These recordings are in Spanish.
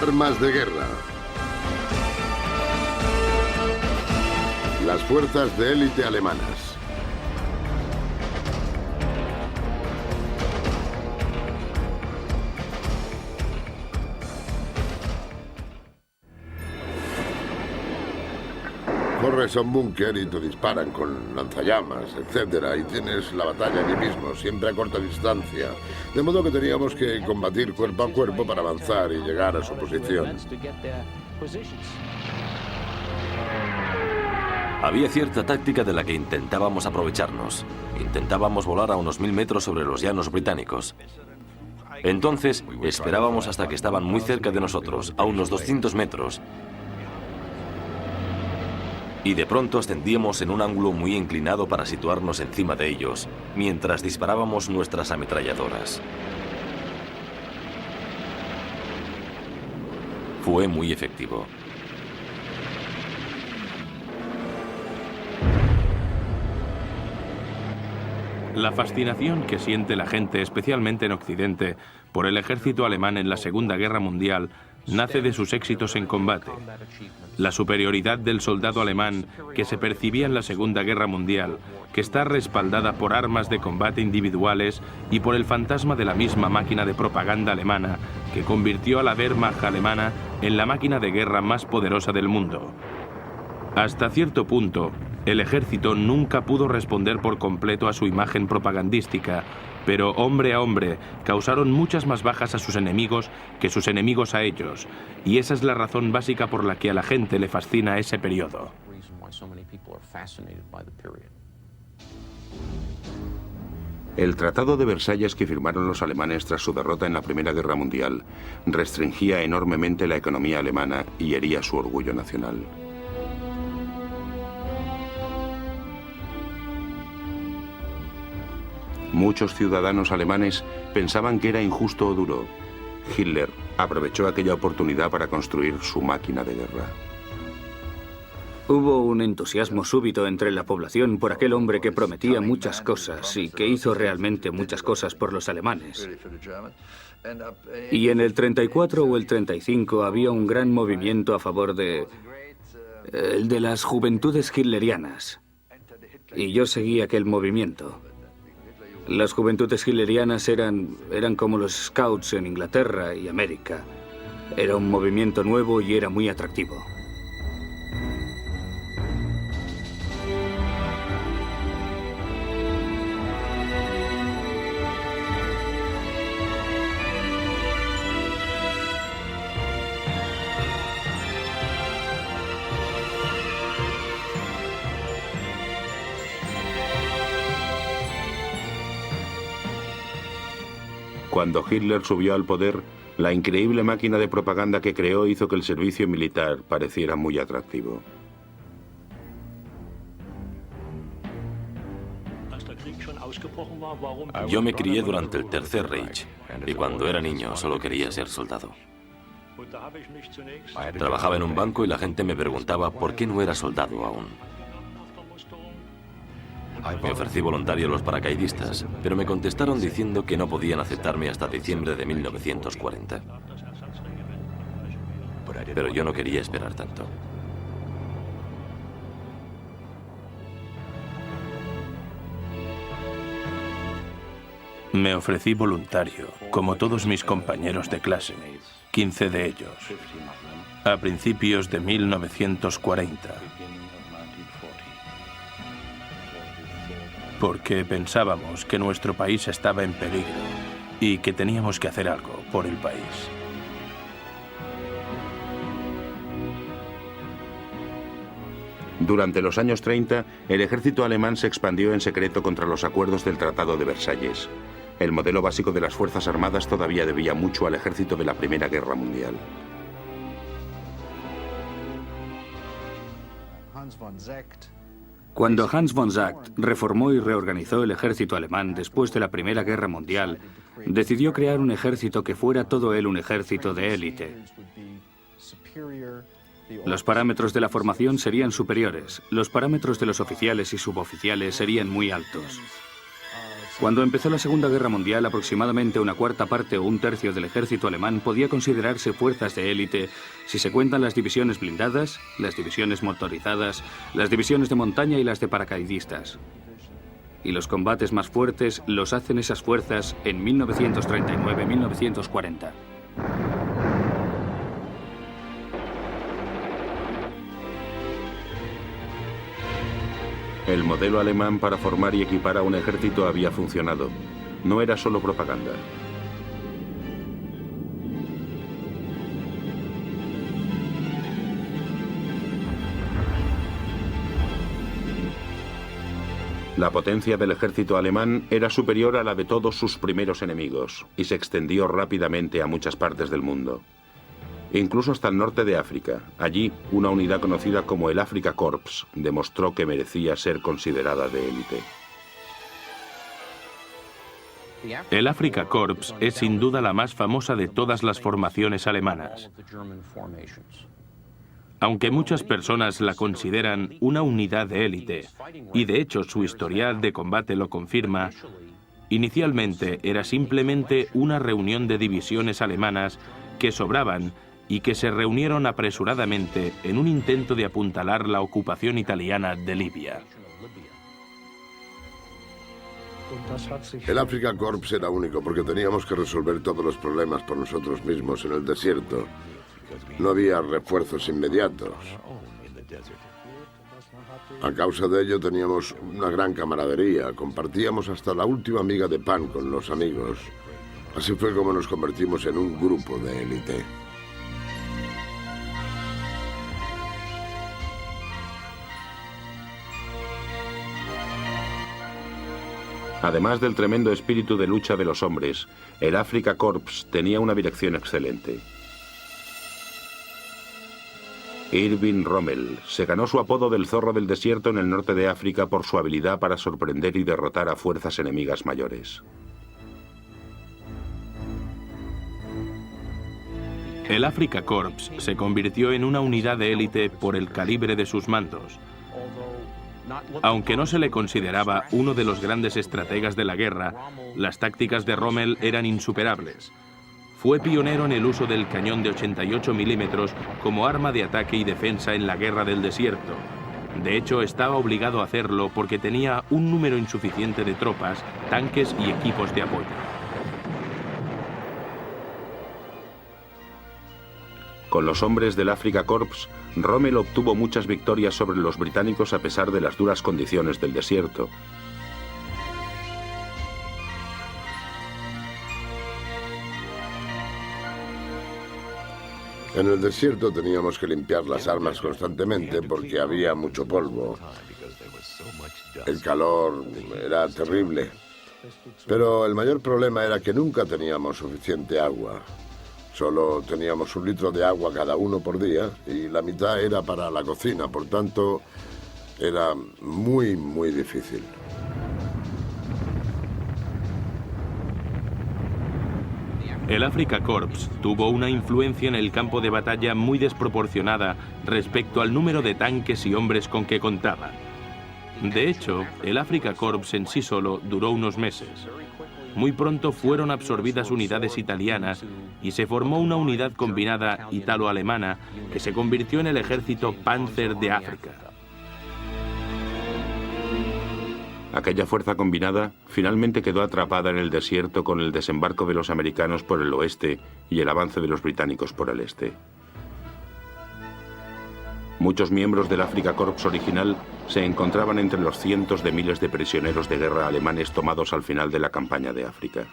Armas de guerra. Las fuerzas de élite alemanas. Corres a un búnker y te disparan con lanzallamas, etcétera, y tienes la batalla allí mismo, siempre a corta distancia. De modo que teníamos que combatir cuerpo a cuerpo para avanzar y llegar a su posición. Había cierta táctica de la que intentábamos aprovecharnos. Intentábamos volar a unos 1000 metros sobre los llanos británicos. Entonces, esperábamos hasta que estaban muy cerca de nosotros, a unos 200 metros. Y de pronto ascendíamos en un ángulo muy inclinado para situarnos encima de ellos, mientras disparábamos nuestras ametralladoras. Fue muy efectivo. La fascinación que siente la gente, especialmente en Occidente, por el ejército alemán en la Segunda Guerra Mundial, nace de sus éxitos en combate. La superioridad del soldado alemán que se percibía en la Segunda Guerra Mundial, que está respaldada por armas de combate individuales y por el fantasma de la misma máquina de propaganda alemana, que convirtió a la Wehrmacht alemana en la máquina de guerra más poderosa del mundo. Hasta cierto punto, el ejército nunca pudo responder por completo a su imagen propagandística, pero hombre a hombre causaron muchas más bajas a sus enemigos que sus enemigos a ellos, y esa es la razón básica por la que a la gente le fascina ese periodo. El Tratado de Versalles que firmaron los alemanes tras su derrota en la Primera Guerra Mundial restringía enormemente la economía alemana y hería su orgullo nacional. Muchos ciudadanos alemanes pensaban que era injusto o duro. Hitler aprovechó aquella oportunidad para construir su máquina de guerra. Hubo un entusiasmo súbito entre la población por aquel hombre que prometía muchas cosas y que hizo realmente muchas cosas por los alemanes. Y en el 34 o el 35 había un gran movimiento a favor de las juventudes hitlerianas. Y yo seguí aquel movimiento. Las juventudes hitlerianas eran como los Scouts en Inglaterra y América. Era un movimiento nuevo y era muy atractivo. Cuando Hitler subió al poder, la increíble máquina de propaganda que creó hizo que el servicio militar pareciera muy atractivo. Yo me crié durante el Tercer Reich y cuando era niño solo quería ser soldado. Trabajaba en un banco y la gente me preguntaba por qué no era soldado aún. Me ofrecí voluntario a los paracaidistas, pero me contestaron diciendo que no podían aceptarme hasta diciembre de 1940. Pero yo no quería esperar tanto. Me ofrecí voluntario, como todos mis compañeros de clase, 15 de ellos, a principios de 1940. Porque pensábamos que nuestro país estaba en peligro y que teníamos que hacer algo por el país. Durante los años 30, el ejército alemán se expandió en secreto contra los acuerdos del Tratado de Versalles. El modelo básico de las Fuerzas Armadas todavía debía mucho al ejército de la Primera Guerra Mundial. Cuando Hans von Sack reformó y reorganizó el ejército alemán después de la Primera Guerra Mundial, decidió crear un ejército que fuera todo él un ejército de élite. Los parámetros de la formación serían superiores, los parámetros de los oficiales y suboficiales serían muy altos. Cuando empezó la Segunda Guerra Mundial, aproximadamente una cuarta parte o un tercio del ejército alemán podía considerarse fuerzas de élite si se cuentan las divisiones blindadas, las divisiones motorizadas, las divisiones de montaña y las de paracaidistas. Y los combates más fuertes los hacen esas fuerzas en 1939-1940. El modelo alemán para formar y equipar a un ejército había funcionado. No era solo propaganda. La potencia del ejército alemán era superior a la de todos sus primeros enemigos y se extendió rápidamente a muchas partes del mundo. Incluso hasta el norte de África. Allí, una unidad conocida como el Afrika Korps demostró que merecía ser considerada de élite. El Afrika Korps es sin duda la más famosa de todas las formaciones alemanas. Aunque muchas personas la consideran una unidad de élite, y de hecho su historial de combate lo confirma, inicialmente era simplemente una reunión de divisiones alemanas que sobraban y que se reunieron apresuradamente en un intento de apuntalar la ocupación italiana de Libia. El Afrika Korps era único porque teníamos que resolver todos los problemas por nosotros mismos en el desierto. No había refuerzos inmediatos. A causa de ello teníamos una gran camaradería, compartíamos hasta la última miga de pan con los amigos. Así fue como nos convertimos en un grupo de élite. Además del tremendo espíritu de lucha de los hombres, el Afrika Korps tenía una dirección excelente. Erwin Rommel se ganó su apodo del zorro del desierto en el norte de África por su habilidad para sorprender y derrotar a fuerzas enemigas mayores. El Afrika Korps se convirtió en una unidad de élite por el calibre de sus mandos. Aunque no se le consideraba uno de los grandes estrategas de la guerra, las tácticas de Rommel eran insuperables. Fue pionero en el uso del cañón de 88 milímetros como arma de ataque y defensa en la guerra del desierto. De hecho, estaba obligado a hacerlo porque tenía un número insuficiente de tropas, tanques y equipos de apoyo. Con los hombres del Afrika Korps, Rommel obtuvo muchas victorias sobre los británicos a pesar de las duras condiciones del desierto. En el desierto teníamos que limpiar las armas constantemente porque había mucho polvo. El calor era terrible. Pero el mayor problema era que nunca teníamos suficiente agua. Solo teníamos 1 litro de agua cada uno por día y la mitad era para la cocina, por tanto, era muy difícil. El Afrika Korps tuvo una influencia en el campo de batalla muy desproporcionada respecto al número de tanques y hombres con que contaba. De hecho, el Afrika Korps en sí solo duró unos meses. Muy pronto fueron absorbidas unidades italianas y se formó una unidad combinada italo-alemana que se convirtió en el ejército Panzer de África. Aquella fuerza combinada finalmente quedó atrapada en el desierto con el desembarco de los americanos por el oeste y el avance de los británicos por el este. Muchos miembros del Afrika Korps original se encontraban entre los cientos de miles de prisioneros de guerra alemanes tomados al final de la campaña de África.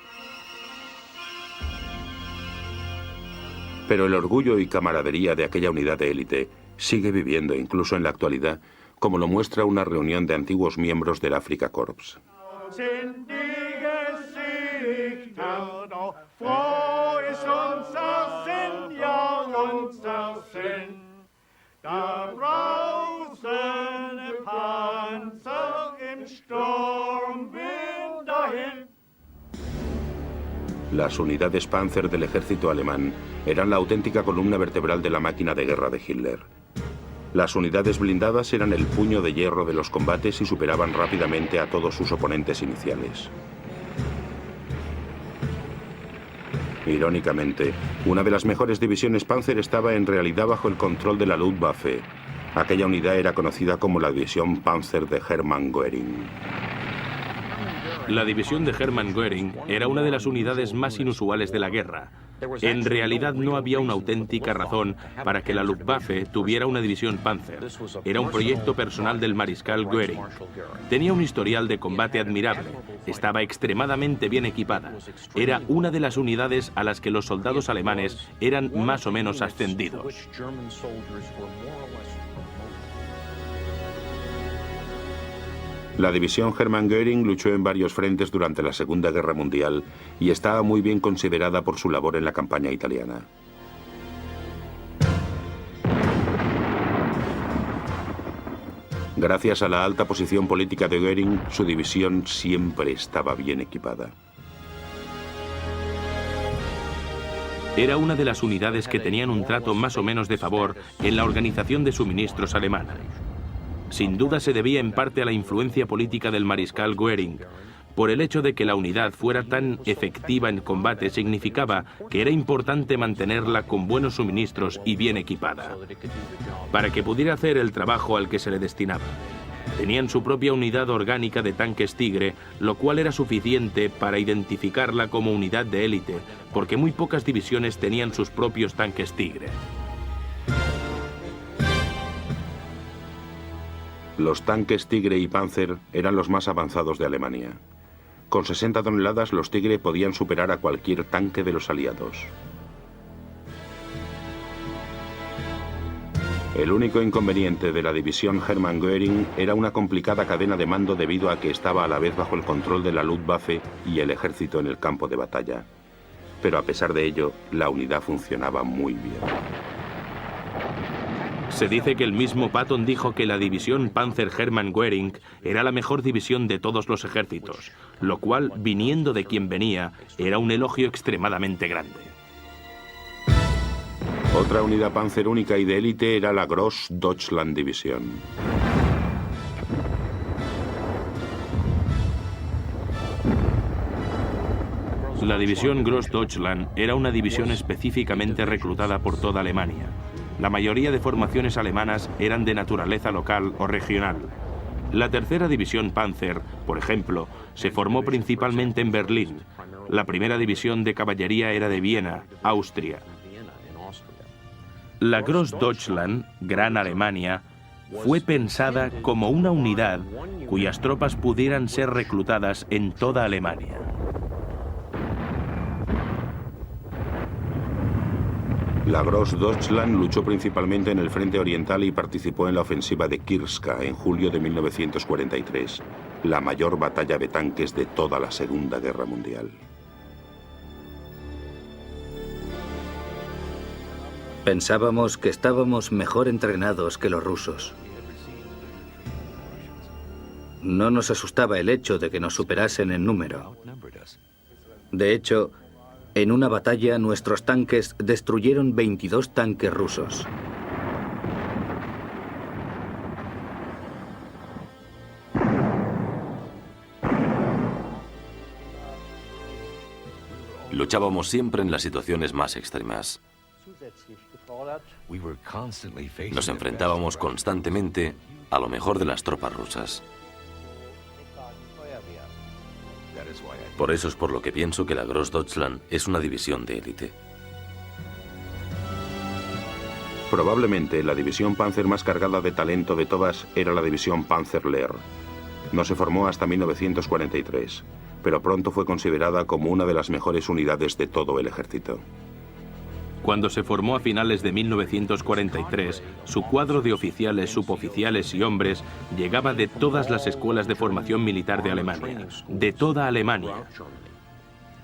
Pero el orgullo y camaradería de aquella unidad de élite sigue viviendo incluso en la actualidad, como lo muestra una reunión de antiguos miembros del Afrika Korps. Las unidades Panzer del ejército alemán eran la auténtica columna vertebral de la máquina de guerra de Hitler. Las unidades blindadas eran el puño de hierro de los combates y superaban rápidamente a todos sus oponentes iniciales. Irónicamente, una de las mejores divisiones Panzer estaba en realidad bajo el control de la Luftwaffe. Aquella unidad era conocida como la División Panzer de Hermann Göring. La división de Hermann Göring era una de las unidades más inusuales de la guerra. En realidad no había una auténtica razón para que la Luftwaffe tuviera una división Panzer. Era un proyecto personal del mariscal Göring. Tenía un historial de combate admirable. Estaba extremadamente bien equipada. Era una de las unidades a las que los soldados alemanes eran más o menos ascendidos. La división Hermann Göring luchó en varios frentes durante la Segunda Guerra Mundial y estaba muy bien considerada por su labor en la campaña italiana. Gracias a la alta posición política de Göring, su división siempre estaba bien equipada. Era una de las unidades que tenían un trato más o menos de favor en la organización de suministros alemana. Sin duda se debía en parte a la influencia política del mariscal Göring. Por el hecho de que la unidad fuera tan efectiva en combate significaba que era importante mantenerla con buenos suministros y bien equipada, para que pudiera hacer el trabajo al que se le destinaba. Tenían su propia unidad orgánica de tanques Tigre, lo cual era suficiente para identificarla como unidad de élite, porque muy pocas divisiones tenían sus propios tanques Tigre. Los tanques Tigre y Panzer eran los más avanzados de Alemania. Con 60 toneladas, los Tigre podían superar a cualquier tanque de los aliados. El único inconveniente de la división Hermann Göring era una complicada cadena de mando debido a que estaba a la vez bajo el control de la Luftwaffe y el ejército en el campo de batalla. Pero a pesar de ello, la unidad funcionaba muy bien. Se dice que el mismo Patton dijo que la división Panzer Hermann Göring era la mejor división de todos los ejércitos, lo cual, viniendo de quien venía, era un elogio extremadamente grande. Otra unidad Panzer única y de élite era la Großdeutschland Division. La división Großdeutschland era una división específicamente reclutada por toda Alemania. La mayoría de formaciones alemanas eran de naturaleza local o regional. La tercera división Panzer, por ejemplo, se formó principalmente en Berlín. La primera división de caballería era de Viena, Austria. La Großdeutschland, Gran Alemania, fue pensada como una unidad cuyas tropas pudieran ser reclutadas en toda Alemania. La Großdeutschland luchó principalmente en el frente oriental y participó en la ofensiva de Kirska en julio de 1943, la mayor batalla de tanques de toda la Segunda Guerra Mundial. Pensábamos que estábamos mejor entrenados que los rusos. No nos asustaba el hecho de que nos superasen en número. De hecho, en una batalla nuestros tanques destruyeron 22 tanques rusos. Luchábamos siempre en las situaciones más extremas. Nos enfrentábamos constantemente a lo mejor de las tropas rusas. Por eso es por lo que pienso que la Großdeutschland es una división de élite. Probablemente la división Panzer más cargada de talento de todas era la división Panzerlehr. No se formó hasta 1943, pero pronto fue considerada como una de las mejores unidades de todo el ejército. Cuando se formó a finales de 1943, su cuadro de oficiales, suboficiales y hombres llegaba de todas las escuelas de formación militar de Alemania, de toda Alemania.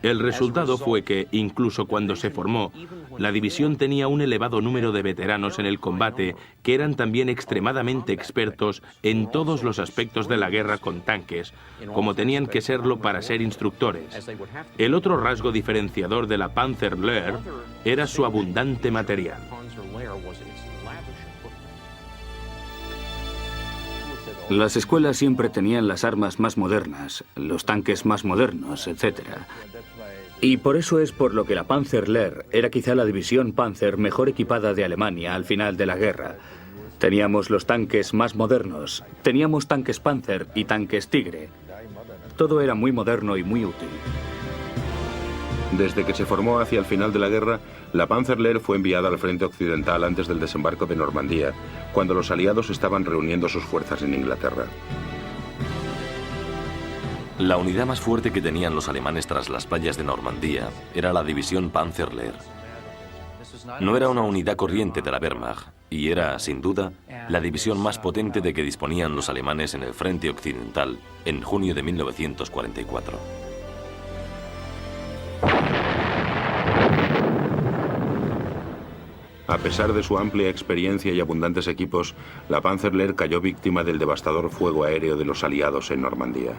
El resultado fue que, incluso cuando se formó, la división tenía un elevado número de veteranos en el combate que eran también extremadamente expertos en todos los aspectos de la guerra con tanques, como tenían que serlo para ser instructores. El otro rasgo diferenciador de la Panzerlehr era su abundante material. Las escuelas siempre tenían las armas más modernas, los tanques más modernos, etc. Y por eso es por lo que la Panzerlehr era quizá la división Panzer mejor equipada de Alemania al final de la guerra. Teníamos los tanques más modernos, teníamos tanques Panzer y tanques Tigre. Todo era muy moderno y muy útil. Desde que se formó hacia el final de la guerra, la Panzerlehr fue enviada al frente occidental antes del desembarco de Normandía, cuando los aliados estaban reuniendo sus fuerzas en Inglaterra. La unidad más fuerte que tenían los alemanes tras las playas de Normandía era la división Panzerlehr. No era una unidad corriente de la Wehrmacht y era, sin duda, la división más potente de que disponían los alemanes en el frente occidental en junio de 1944. A pesar de su amplia experiencia y abundantes equipos, la Panzerlehr cayó víctima del devastador fuego aéreo de los aliados en Normandía.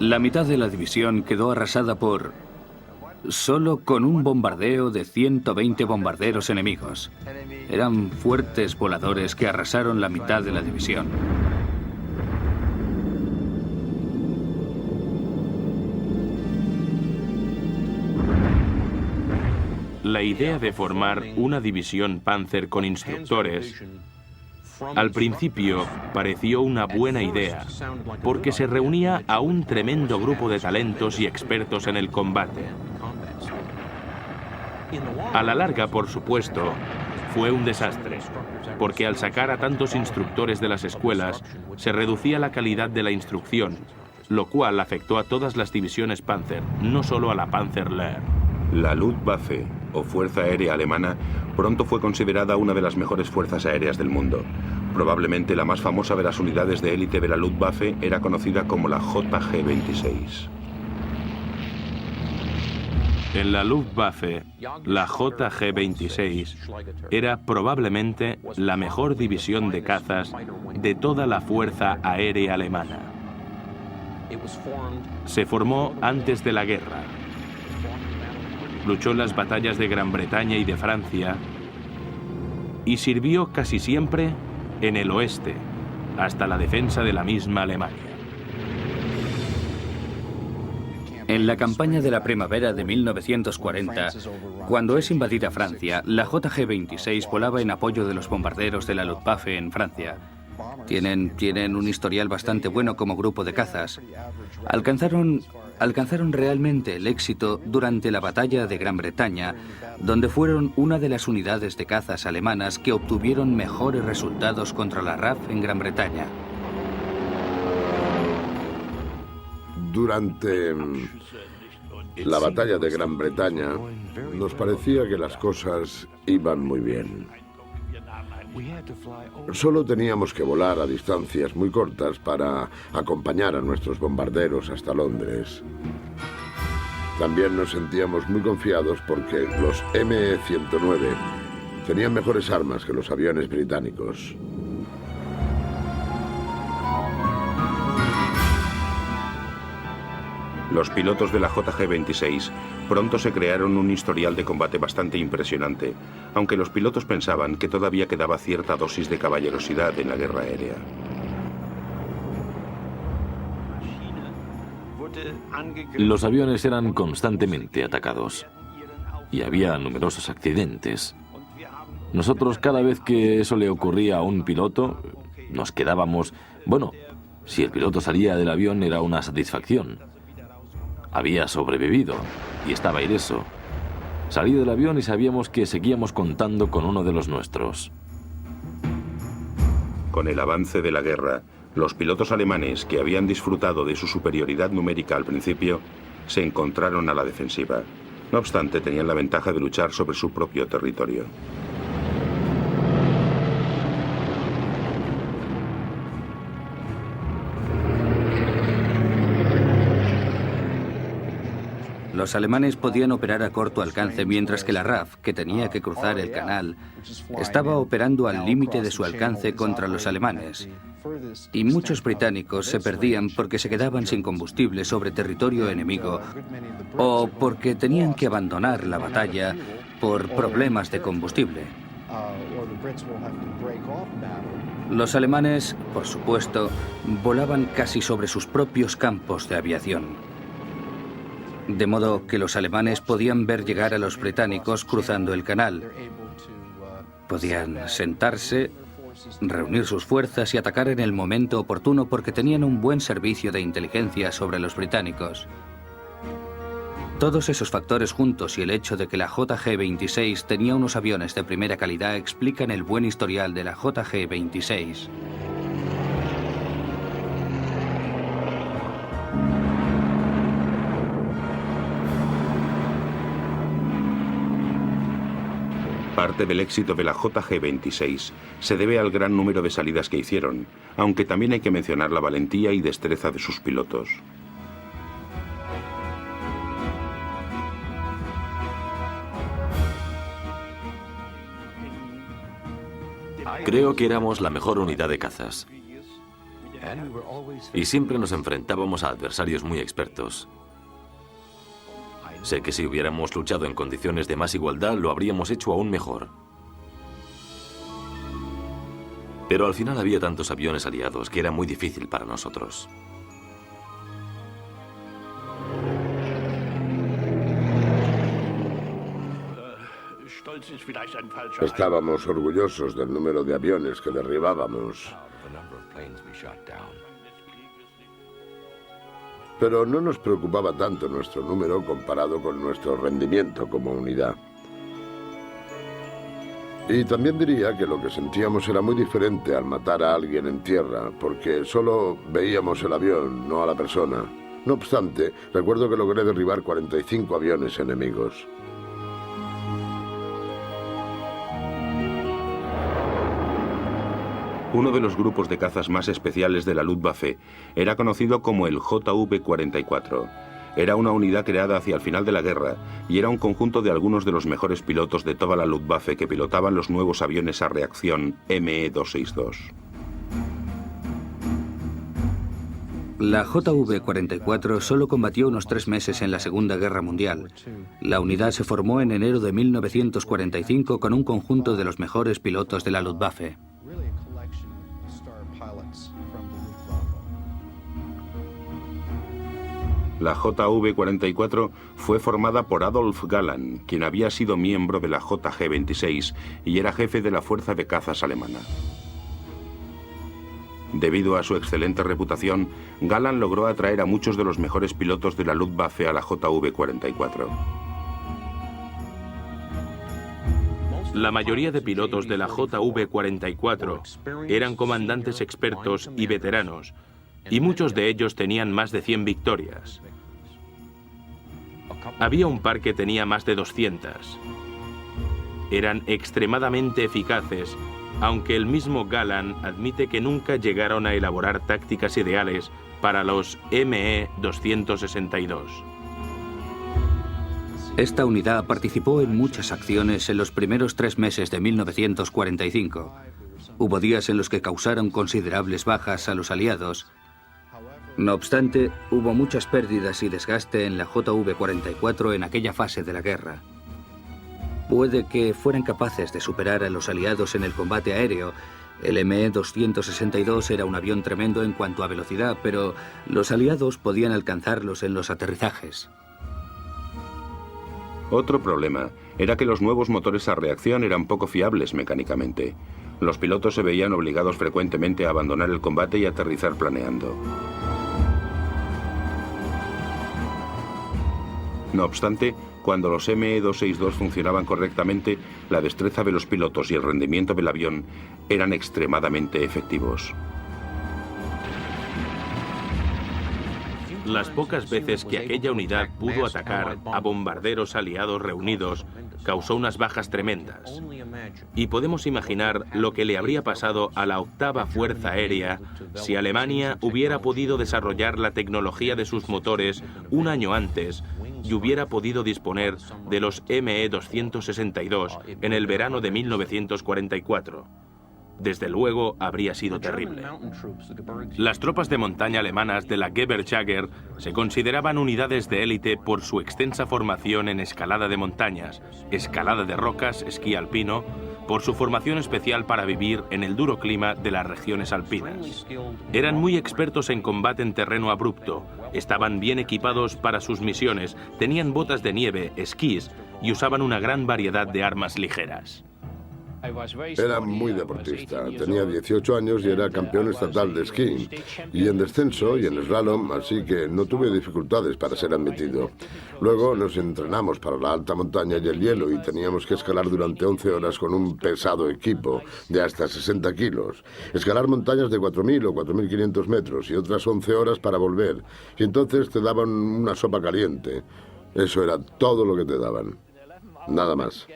La mitad de la división quedó arrasada solo con un bombardeo de 120 bombarderos enemigos. Eran fuertes voladores que arrasaron la mitad de la división. La idea de formar una división Panzer con instructores al principio pareció una buena idea, porque se reunía a un tremendo grupo de talentos y expertos en el combate. A la larga, por supuesto, fue un desastre, porque al sacar a tantos instructores de las escuelas, se reducía la calidad de la instrucción, lo cual afectó a todas las divisiones Panzer, no solo a la Panzerlehr. La Luftwaffe, o Fuerza Aérea Alemana, pronto fue considerada una de las mejores fuerzas aéreas del mundo. Probablemente la más famosa de las unidades de élite de la Luftwaffe era conocida como la JG-26. En la Luftwaffe, la JG-26 era probablemente la mejor división de cazas de toda la Fuerza Aérea Alemana. Se formó antes de la guerra. Luchó en las batallas de Gran Bretaña y de Francia y sirvió casi siempre en el oeste, hasta la defensa de la misma Alemania. En la campaña de la primavera de 1940, cuando es invadida Francia, la JG-26 volaba en apoyo de los bombarderos de la Luftwaffe en Francia. Tienen un historial bastante bueno como grupo de cazas. Alcanzaron realmente el éxito durante la batalla de Gran Bretaña, donde fueron una de las unidades de cazas alemanas que obtuvieron mejores resultados contra la RAF en Gran Bretaña. Durante la batalla de Gran Bretaña, nos parecía que las cosas iban muy bien. Solo teníamos que volar a distancias muy cortas para acompañar a nuestros bombarderos hasta Londres. También nos sentíamos muy confiados porque los ME-109 tenían mejores armas que los aviones británicos. Los pilotos de la JG-26 pronto se crearon un historial de combate bastante impresionante, aunque los pilotos pensaban que todavía quedaba cierta dosis de caballerosidad en la guerra aérea. Los aviones eran constantemente atacados y había numerosos accidentes. Nosotros, cada vez que eso le ocurría a un piloto, nos quedábamos... Bueno, si el piloto salía del avión era una satisfacción. Había sobrevivido y estaba ileso. Salí del avión y sabíamos que seguíamos contando con uno de los nuestros. Con el avance de la guerra, los pilotos alemanes, que habían disfrutado de su superioridad numérica al principio, se encontraron a la defensiva. No obstante, tenían la ventaja de luchar sobre su propio territorio. Los alemanes podían operar a corto alcance, mientras que la RAF, que tenía que cruzar el canal, estaba operando al límite de su alcance contra los alemanes. Y muchos británicos se perdían porque se quedaban sin combustible sobre territorio enemigo o porque tenían que abandonar la batalla por problemas de combustible. Los alemanes, por supuesto, volaban casi sobre sus propios campos de aviación. De modo que los alemanes podían ver llegar a los británicos cruzando el canal. Podían sentarse, reunir sus fuerzas y atacar en el momento oportuno porque tenían un buen servicio de inteligencia sobre los británicos. Todos esos factores juntos y el hecho de que la JG-26 tenía unos aviones de primera calidad explican el buen historial de la JG-26. Parte del éxito de la JG-26 se debe al gran número de salidas que hicieron, aunque también hay que mencionar la valentía y destreza de sus pilotos. Creo que éramos la mejor unidad de cazas. Y siempre nos enfrentábamos a adversarios muy expertos. Sé que si hubiéramos luchado en condiciones de más igualdad, lo habríamos hecho aún mejor. Pero al final había tantos aviones aliados que era muy difícil para nosotros. Estábamos orgullosos del número de aviones que derribábamos. Pero no nos preocupaba tanto nuestro número comparado con nuestro rendimiento como unidad. Y también diría que lo que sentíamos era muy diferente al matar a alguien en tierra, porque solo veíamos el avión, no a la persona. No obstante, recuerdo que logré derribar 45 aviones enemigos. Uno de los grupos de cazas más especiales de la Luftwaffe era conocido como el JV-44. Era una unidad creada hacia el final de la guerra y era un conjunto de algunos de los mejores pilotos de toda la Luftwaffe que pilotaban los nuevos aviones a reacción ME-262. La JV-44 solo combatió unos 3 meses en la Segunda Guerra Mundial. La unidad se formó en enero de 1945 con un conjunto de los mejores pilotos de la Luftwaffe. La JV-44 fue formada por Adolf Galland, quien había sido miembro de la JG-26 y era jefe de la fuerza de cazas alemana. Debido a su excelente reputación, Galland logró atraer a muchos de los mejores pilotos de la Luftwaffe a la JV-44. La mayoría de pilotos de la JV-44 eran comandantes expertos y veteranos, y muchos de ellos tenían más de 100 victorias. Había un par que tenía más de 200. Eran extremadamente eficaces, aunque el mismo Galland admite que nunca llegaron a elaborar tácticas ideales para los ME-262. Esta unidad participó en muchas acciones en los primeros 3 meses de 1945. Hubo días en los que causaron considerables bajas a los aliados. No obstante, hubo muchas pérdidas y desgaste en la JV-44 en aquella fase de la guerra. Puede que fueran capaces de superar a los aliados en el combate aéreo. El ME-262 era un avión tremendo en cuanto a velocidad, pero los aliados podían alcanzarlos en los aterrizajes. Otro problema era que los nuevos motores a reacción eran poco fiables mecánicamente. Los pilotos se veían obligados frecuentemente a abandonar el combate y aterrizar planeando. No obstante, cuando los ME-262 funcionaban correctamente, la destreza de los pilotos y el rendimiento del avión eran extremadamente efectivos. Las pocas veces que aquella unidad pudo atacar a bombarderos aliados reunidos, causó unas bajas tremendas. Y podemos imaginar lo que le habría pasado a la 8ª Fuerza Aérea si Alemania hubiera podido desarrollar la tecnología de sus motores un año antes y hubiera podido disponer de los ME-262 en el verano de 1944. Desde luego habría sido terrible. Las tropas de montaña alemanas de la Gewehrsjäger se consideraban unidades de élite por su extensa formación en escalada de montañas, escalada de rocas, esquí alpino, por su formación especial para vivir en el duro clima de las regiones alpinas. Eran muy expertos en combate en terreno abrupto, estaban bien equipados para sus misiones, tenían botas de nieve, esquís y usaban una gran variedad de armas ligeras. Era muy deportista, tenía 18 años y era campeón estatal de esquí, y en descenso y en slalom, así que no tuve dificultades para ser admitido. Luego nos entrenamos para la alta montaña y el hielo y teníamos que escalar durante 11 horas con un pesado equipo de hasta 60 kilos. Escalar montañas de 4.000 o 4.500 metros y otras 11 horas para volver. Y entonces te daban una sopa caliente. Eso era todo lo que te daban. Nada más.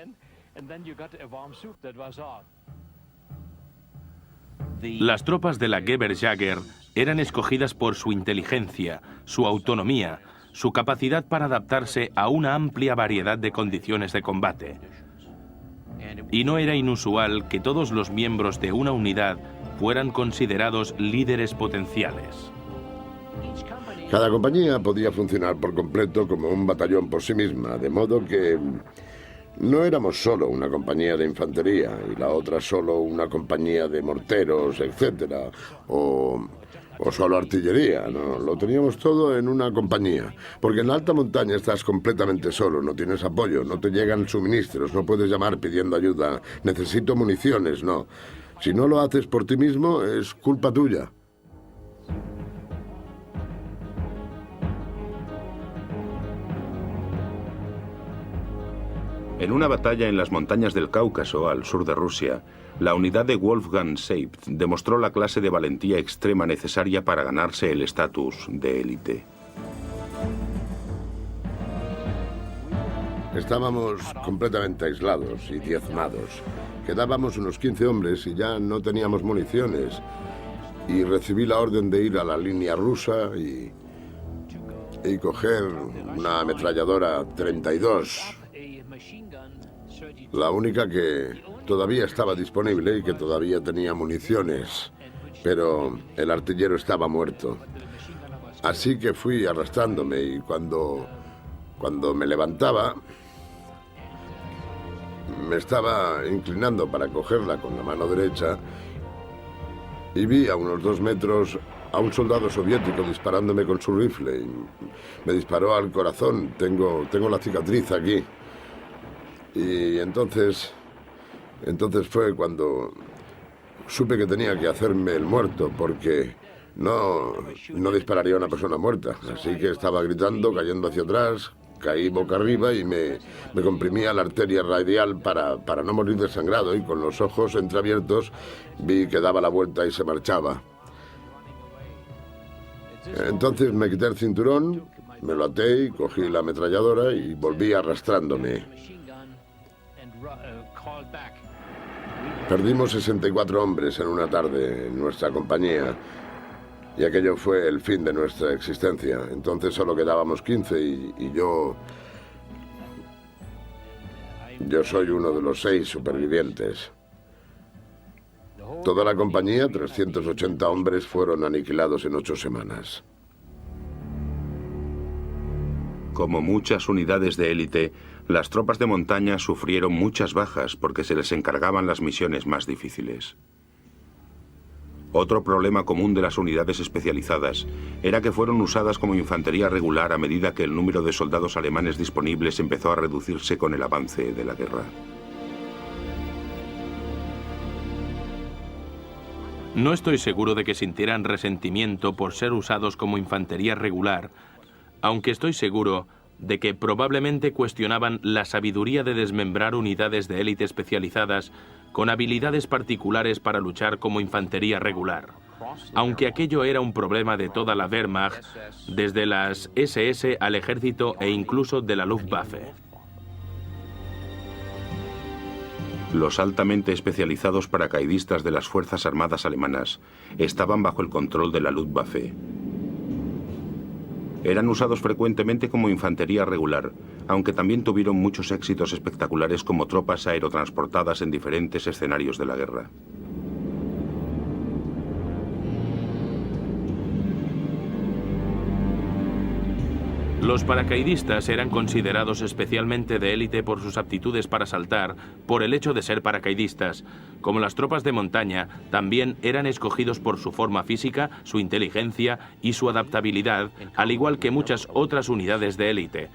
Las tropas de la Geberjäger eran escogidas por su inteligencia, su autonomía, su capacidad para adaptarse a una amplia variedad de condiciones de combate. Y no era inusual que todos los miembros de una unidad fueran considerados líderes potenciales. Cada compañía podía funcionar por completo como un batallón por sí misma, de modo que no éramos solo una compañía de infantería y la otra solo una compañía de morteros, etcétera, o solo artillería, ¿no? Lo teníamos todo en una compañía, porque en la alta montaña estás completamente solo, no tienes apoyo, no te llegan suministros, no puedes llamar pidiendo ayuda, necesito municiones, no. Si no lo haces por ti mismo, es culpa tuya. En una batalla en las montañas del Cáucaso, al sur de Rusia, la unidad de Wolfgang Seibt demostró la clase de valentía extrema necesaria para ganarse el estatus de élite. Estábamos completamente aislados y diezmados. Quedábamos unos 15 hombres y ya no teníamos municiones. Y recibí la orden de ir a la línea rusa y coger una ametralladora 32. La única que todavía estaba disponible y que todavía tenía municiones, pero el artillero estaba muerto. Así que fui arrastrándome y cuando me levantaba, me estaba inclinando para cogerla con la mano derecha y vi a unos 2 metros a un soldado soviético disparándome con su rifle. Y me disparó al corazón, tengo la cicatriz aquí. Y entonces fue cuando supe que tenía que hacerme el muerto, porque no dispararía a una persona muerta. Así que estaba gritando, cayendo hacia atrás, caí boca arriba y me comprimía la arteria radial para no morir desangrado, y con los ojos entreabiertos vi que daba la vuelta y se marchaba. Entonces me quité el cinturón, me lo até y cogí la ametralladora y volví arrastrándome. Perdimos 64 hombres en una tarde en nuestra compañía y aquello fue el fin de nuestra existencia. Entonces solo quedábamos 15 y yo soy uno de los 6 supervivientes. Toda la compañía, 380 hombres, fueron aniquilados en 8 semanas. Como muchas unidades de élite, las tropas de montaña sufrieron muchas bajas porque se les encargaban las misiones más difíciles. Otro problema común de las unidades especializadas era que fueron usadas como infantería regular a medida que el número de soldados alemanes disponibles empezó a reducirse con el avance de la guerra. No estoy seguro de que sintieran resentimiento por ser usados como infantería regular, aunque estoy seguro de que probablemente cuestionaban la sabiduría de desmembrar unidades de élite especializadas con habilidades particulares para luchar como infantería regular, aunque aquello era un problema de toda la Wehrmacht, desde las SS al ejército e incluso de la Luftwaffe. Los altamente especializados paracaidistas de las Fuerzas Armadas alemanas estaban bajo el control de la Luftwaffe. Eran usados frecuentemente como infantería regular, aunque también tuvieron muchos éxitos espectaculares como tropas aerotransportadas en diferentes escenarios de la guerra. Los paracaidistas eran considerados especialmente de élite por sus aptitudes para saltar, por el hecho de ser paracaidistas. Como las tropas de montaña, también eran escogidos por su forma física, su inteligencia y su adaptabilidad, al igual que muchas otras unidades de élite.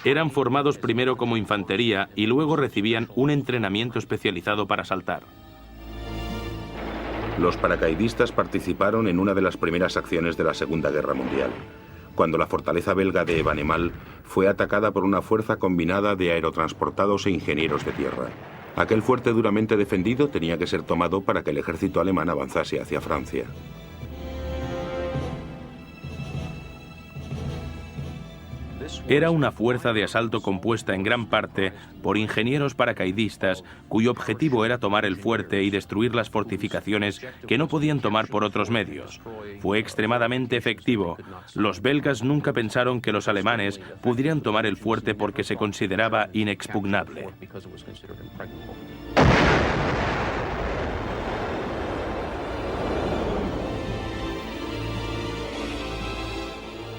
Eran formados primero como infantería y luego recibían un entrenamiento especializado para saltar. Los paracaidistas participaron en una de las primeras acciones de la Segunda Guerra Mundial, cuando la fortaleza belga de Evenemal fue atacada por una fuerza combinada de aerotransportados e ingenieros de tierra. Aquel fuerte duramente defendido tenía que ser tomado para que el ejército alemán avanzase hacia Francia. Era una fuerza de asalto compuesta en gran parte por ingenieros paracaidistas cuyo objetivo era tomar el fuerte y destruir las fortificaciones que no podían tomar por otros medios. Fue extremadamente efectivo. Los belgas nunca pensaron que los alemanes pudieran tomar el fuerte porque se consideraba inexpugnable.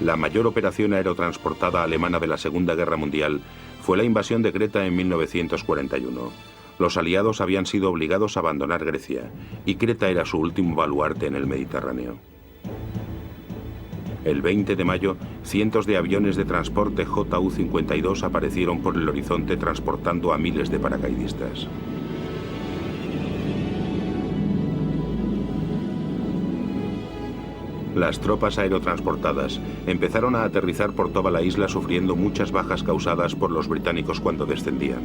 La mayor operación aerotransportada alemana de la Segunda Guerra Mundial fue la invasión de Creta en 1941. Los aliados habían sido obligados a abandonar Grecia, y Creta era su último baluarte en el Mediterráneo. El 20 de mayo, cientos de aviones de transporte Ju-52 aparecieron por el horizonte transportando a miles de paracaidistas. Las tropas aerotransportadas empezaron a aterrizar por toda la isla sufriendo muchas bajas causadas por los británicos cuando descendían.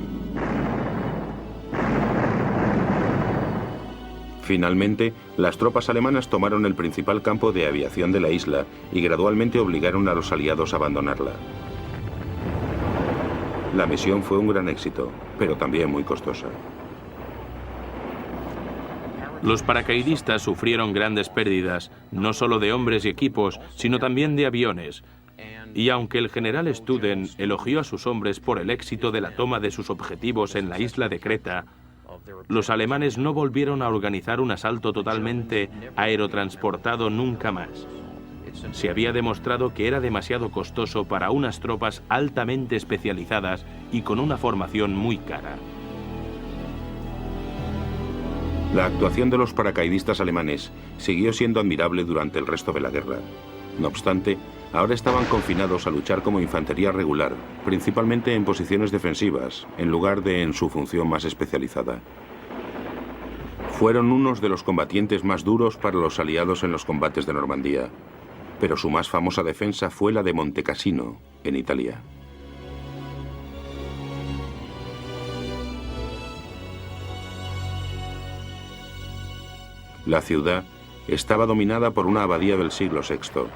Finalmente, las tropas alemanas tomaron el principal campo de aviación de la isla y gradualmente obligaron a los aliados a abandonarla. La misión fue un gran éxito, pero también muy costosa. Los paracaidistas sufrieron grandes pérdidas, no solo de hombres y equipos, sino también de aviones. Y aunque el general Studen elogió a sus hombres por el éxito de la toma de sus objetivos en la isla de Creta, los alemanes no volvieron a organizar un asalto totalmente aerotransportado nunca más. Se había demostrado que era demasiado costoso para unas tropas altamente especializadas y con una formación muy cara. La actuación de los paracaidistas alemanes siguió siendo admirable durante el resto de la guerra. No obstante, ahora estaban confinados a luchar como infantería regular, principalmente en posiciones defensivas, en lugar de en su función más especializada. Fueron unos de los combatientes más duros para los aliados en los combates de Normandía, pero su más famosa defensa fue la de Monte Cassino, en Italia. La ciudad estaba dominada por una abadía del siglo VI.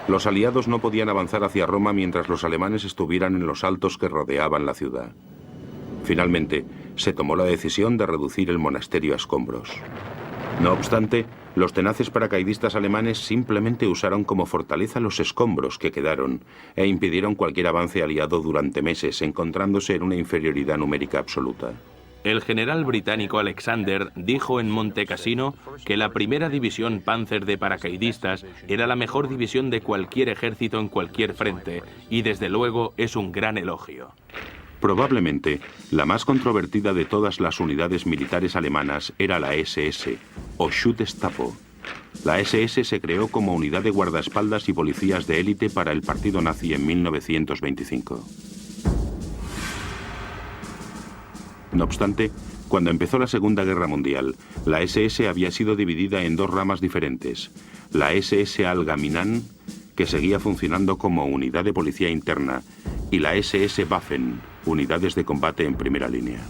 Los aliados no podían avanzar hacia Roma mientras los alemanes estuvieran en los altos que rodeaban la ciudad. Finalmente, se tomó la decisión de reducir el monasterio a escombros. No obstante, los tenaces paracaidistas alemanes simplemente usaron como fortaleza los escombros que quedaron e impidieron cualquier avance aliado durante meses, encontrándose en una inferioridad numérica absoluta. El general británico Alexander dijo en Monte Cassino que la primera división Panzer de paracaidistas era la mejor división de cualquier ejército en cualquier frente, y desde luego es un gran elogio. Probablemente, la más controvertida de todas las unidades militares alemanas era la SS, o Schutzstaffel. La SS se creó como unidad de guardaespaldas y policías de élite para el partido nazi en 1925. No obstante, cuando empezó la Segunda Guerra Mundial, la SS había sido dividida en dos ramas diferentes. La SS Allgemeine, que seguía funcionando como unidad de policía interna, y la SS Waffen, unidades de combate en primera línea.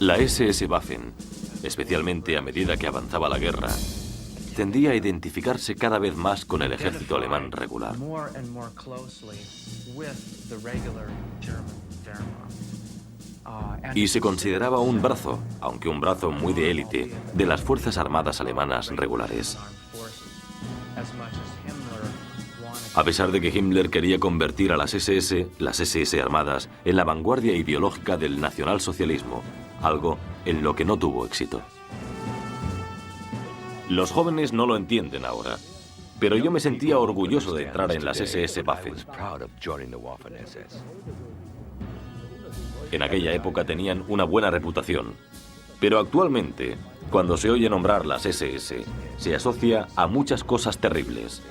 La SS Waffen, especialmente a medida que avanzaba la guerra, tendía a identificarse cada vez más con el ejército alemán regular. Y se consideraba un brazo, aunque un brazo muy de élite, de las Fuerzas Armadas alemanas regulares. A pesar de que Himmler quería convertir a las SS armadas, en la vanguardia ideológica del nacionalsocialismo, algo en lo que no tuvo éxito. Los jóvenes no lo entienden ahora, pero yo me sentía orgulloso de entrar en las SS Waffen. En aquella época tenían una buena reputación, pero actualmente, cuando se oye nombrar las SS, se asocia a muchas cosas terribles.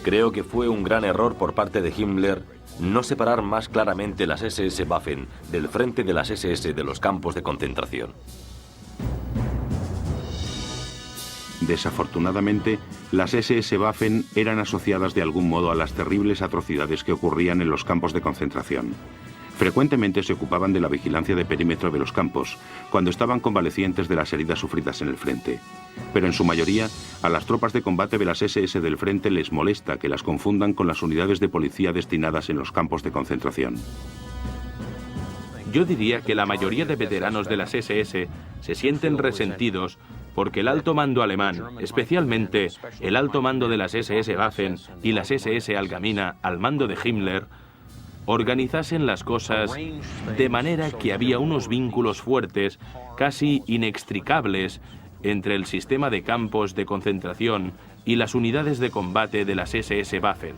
Creo que fue un gran error por parte de Himmler no separar más claramente las SS Waffen del frente de las SS de los campos de concentración. Desafortunadamente, las SS Waffen eran asociadas de algún modo a las terribles atrocidades que ocurrían en los campos de concentración. Frecuentemente se ocupaban de la vigilancia de perímetro de los campos, cuando estaban convalecientes de las heridas sufridas en el frente. Pero en su mayoría, a las tropas de combate de las SS del frente les molesta que las confundan con las unidades de policía destinadas en los campos de concentración. Yo diría que la mayoría de veteranos de las SS se sienten resentidos porque el alto mando alemán, especialmente el alto mando de las SS Waffen y las SS Allgemeine al mando de Himmler, organizasen las cosas de manera que había unos vínculos fuertes, casi inextricables, entre el sistema de campos de concentración y las unidades de combate de las SS Waffen.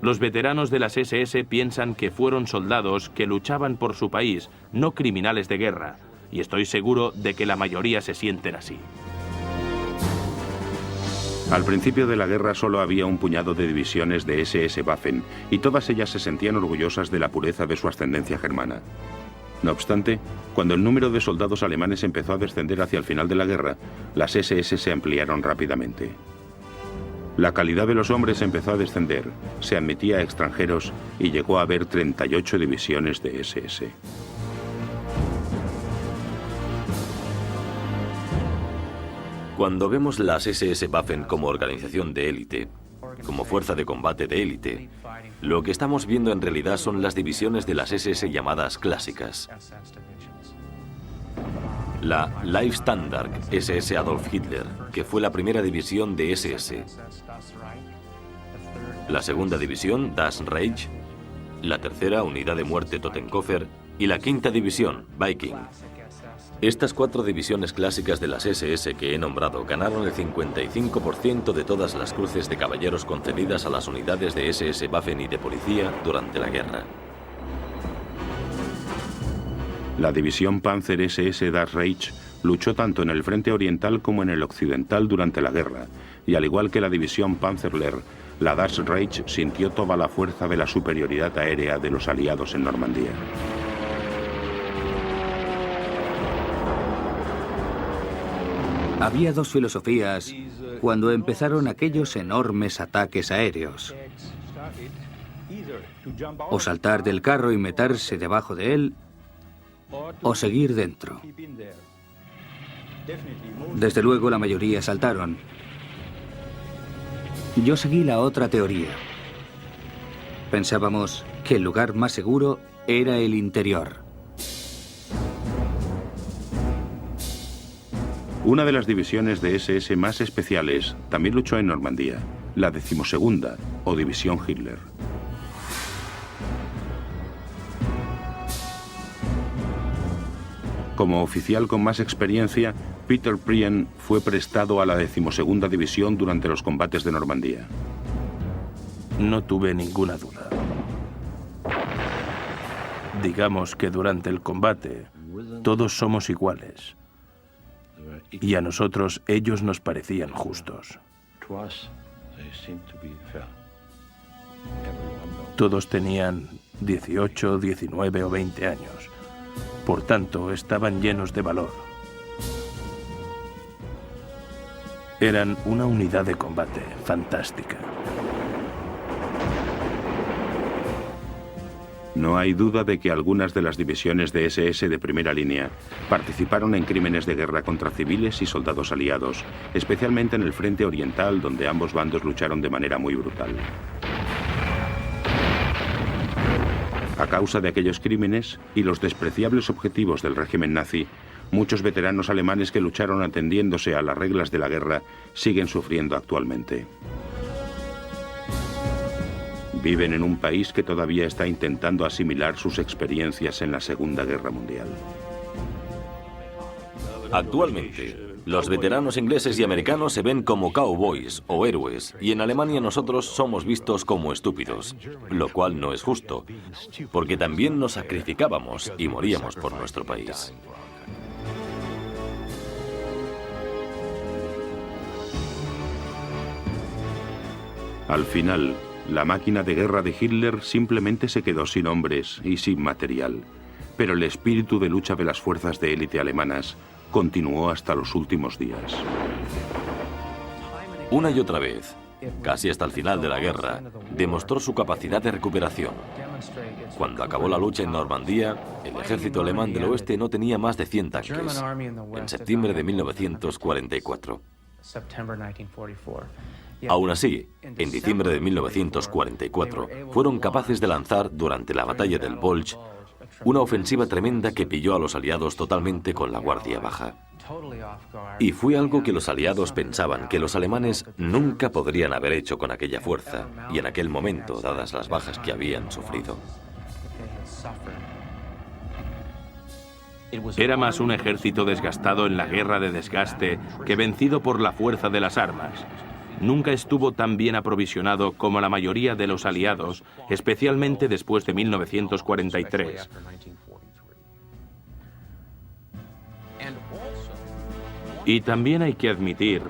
Los veteranos de las SS piensan que fueron soldados que luchaban por su país, no criminales de guerra, y estoy seguro de que la mayoría se sienten así. Al principio de la guerra solo había un puñado de divisiones de SS Waffen y todas ellas se sentían orgullosas de la pureza de su ascendencia germana. No obstante, cuando el número de soldados alemanes empezó a descender hacia el final de la guerra, las SS se ampliaron rápidamente. La calidad de los hombres empezó a descender, se admitía a extranjeros y llegó a haber 38 divisiones de SS. Cuando vemos las SS Waffen como organización de élite, como fuerza de combate de élite, lo que estamos viendo en realidad son las divisiones de las SS llamadas clásicas. La Leibstandard SS Adolf Hitler, que fue la primera división de SS. La segunda división, Das Reich. La tercera, Unidad de Muerte Totenkopfer. Y la quinta división, Viking. Estas 4 divisiones clásicas de las SS que he nombrado ganaron el 55% de todas las cruces de caballeros concedidas a las unidades de SS Waffen y de policía durante la guerra. La división Panzer SS Das Reich luchó tanto en el frente oriental como en el occidental durante la guerra, y al igual que la división Panzerlehr, la Das Reich sintió toda la fuerza de la superioridad aérea de los aliados en Normandía. Había dos filosofías cuando empezaron aquellos enormes ataques aéreos. O saltar del carro y meterse debajo de él, o seguir dentro. Desde luego la mayoría saltaron. Yo seguí la otra teoría. Pensábamos que el lugar más seguro era el interior. Una de las divisiones de SS más especiales también luchó en Normandía, la 12ª, o División Hitler. Como oficial con más experiencia, Peter Prien fue prestado a la 12ª División durante los combates de Normandía. No tuve ninguna duda. Digamos que durante el combate todos somos iguales. Y a nosotros ellos nos parecían justos. Todos tenían 18, 19 o 20 años. Por tanto, estaban llenos de valor. Eran una unidad de combate fantástica. No hay duda de que algunas de las divisiones de SS de primera línea participaron en crímenes de guerra contra civiles y soldados aliados, especialmente en el frente oriental, donde ambos bandos lucharon de manera muy brutal. A causa de aquellos crímenes y los despreciables objetivos del régimen nazi, muchos veteranos alemanes que lucharon atendiéndose a las reglas de la guerra siguen sufriendo actualmente. Viven en un país que todavía está intentando asimilar sus experiencias en la Segunda Guerra Mundial. Actualmente, Los veteranos ingleses y americanos se ven como cowboys o héroes, y en Alemania nosotros somos vistos como estúpidos, lo cual no es justo, porque también nos sacrificábamos y moríamos por nuestro país. Al final, la máquina de guerra de Hitler simplemente se quedó sin hombres y sin material, pero el espíritu de lucha de las fuerzas de élite alemanas continuó hasta los últimos días. Una y otra vez, casi hasta el final de la guerra, demostró su capacidad de recuperación. Cuando acabó la lucha en Normandía, el ejército alemán del oeste no tenía más de 100 tanques, en septiembre de 1944. Aún así, en diciembre de 1944, fueron capaces de lanzar, durante la batalla del Bulge, una ofensiva tremenda que pilló a los aliados totalmente con la guardia baja. Y fue algo que los aliados pensaban que los alemanes nunca podrían haber hecho con aquella fuerza, y en aquel momento, dadas las bajas que habían sufrido. Era más un ejército desgastado en la guerra de desgaste que vencido por la fuerza de las armas. Nunca estuvo tan bien aprovisionado como la mayoría de los aliados, especialmente después de 1943. Y también hay que admitir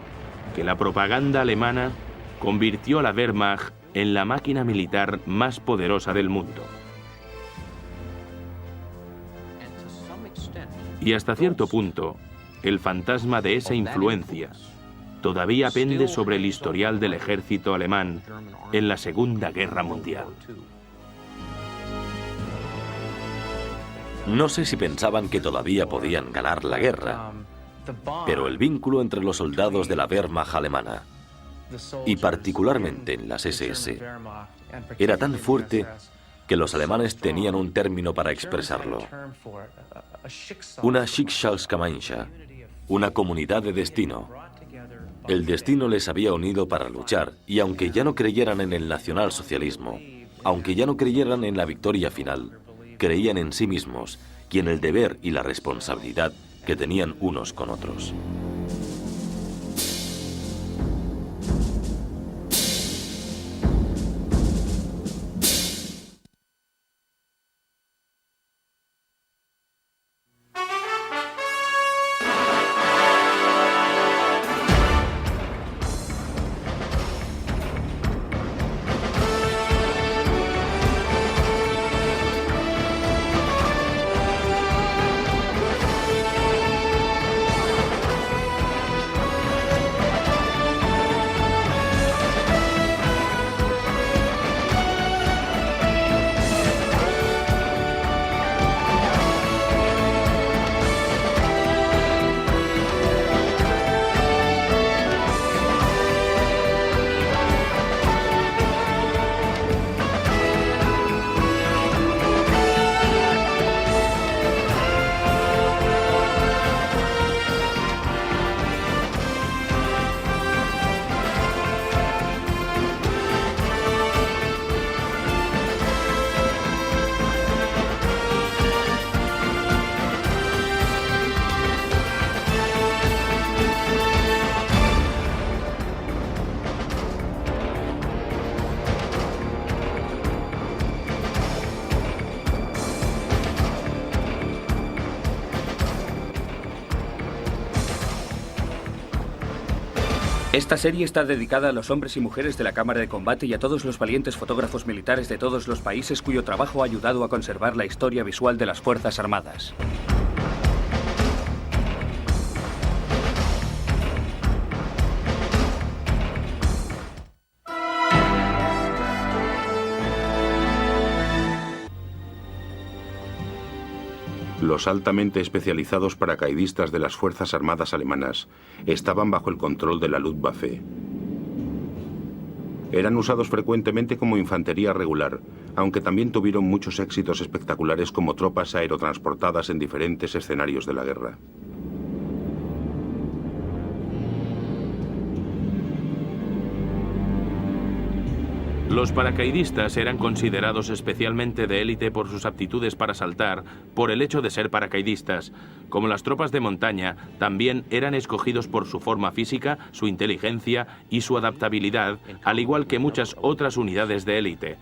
que la propaganda alemana convirtió a la Wehrmacht en la máquina militar más poderosa del mundo. Y hasta cierto punto, el fantasma de esa influencia todavía pende sobre el historial del ejército alemán en la Segunda Guerra Mundial. No sé si pensaban que todavía podían ganar la guerra, pero el vínculo entre los soldados de la Wehrmacht alemana, y particularmente en las SS, era tan fuerte que los alemanes tenían un término para expresarlo: una Schicksalsgemeinschaft, una comunidad de destino. El destino les había unido para luchar, y aunque ya no creyeran en el nacionalsocialismo, aunque ya no creyeran en la victoria final, creían en sí mismos y en el deber y la responsabilidad que tenían unos con otros. Esta serie está dedicada a los hombres y mujeres de la Cámara de Combate y a todos los valientes fotógrafos militares de todos los países cuyo trabajo ha ayudado a conservar la historia visual de las Fuerzas Armadas. Los altamente especializados paracaidistas de las Fuerzas Armadas alemanas estaban bajo el control de la Luftwaffe. Eran usados frecuentemente como infantería regular, aunque también tuvieron muchos éxitos espectaculares como tropas aerotransportadas en diferentes escenarios de la guerra. Los paracaidistas eran considerados especialmente de élite por sus aptitudes para saltar, por el hecho de ser paracaidistas. Como las tropas de montaña, también eran escogidos por su forma física, su inteligencia y su adaptabilidad, al igual que muchas otras unidades de élite.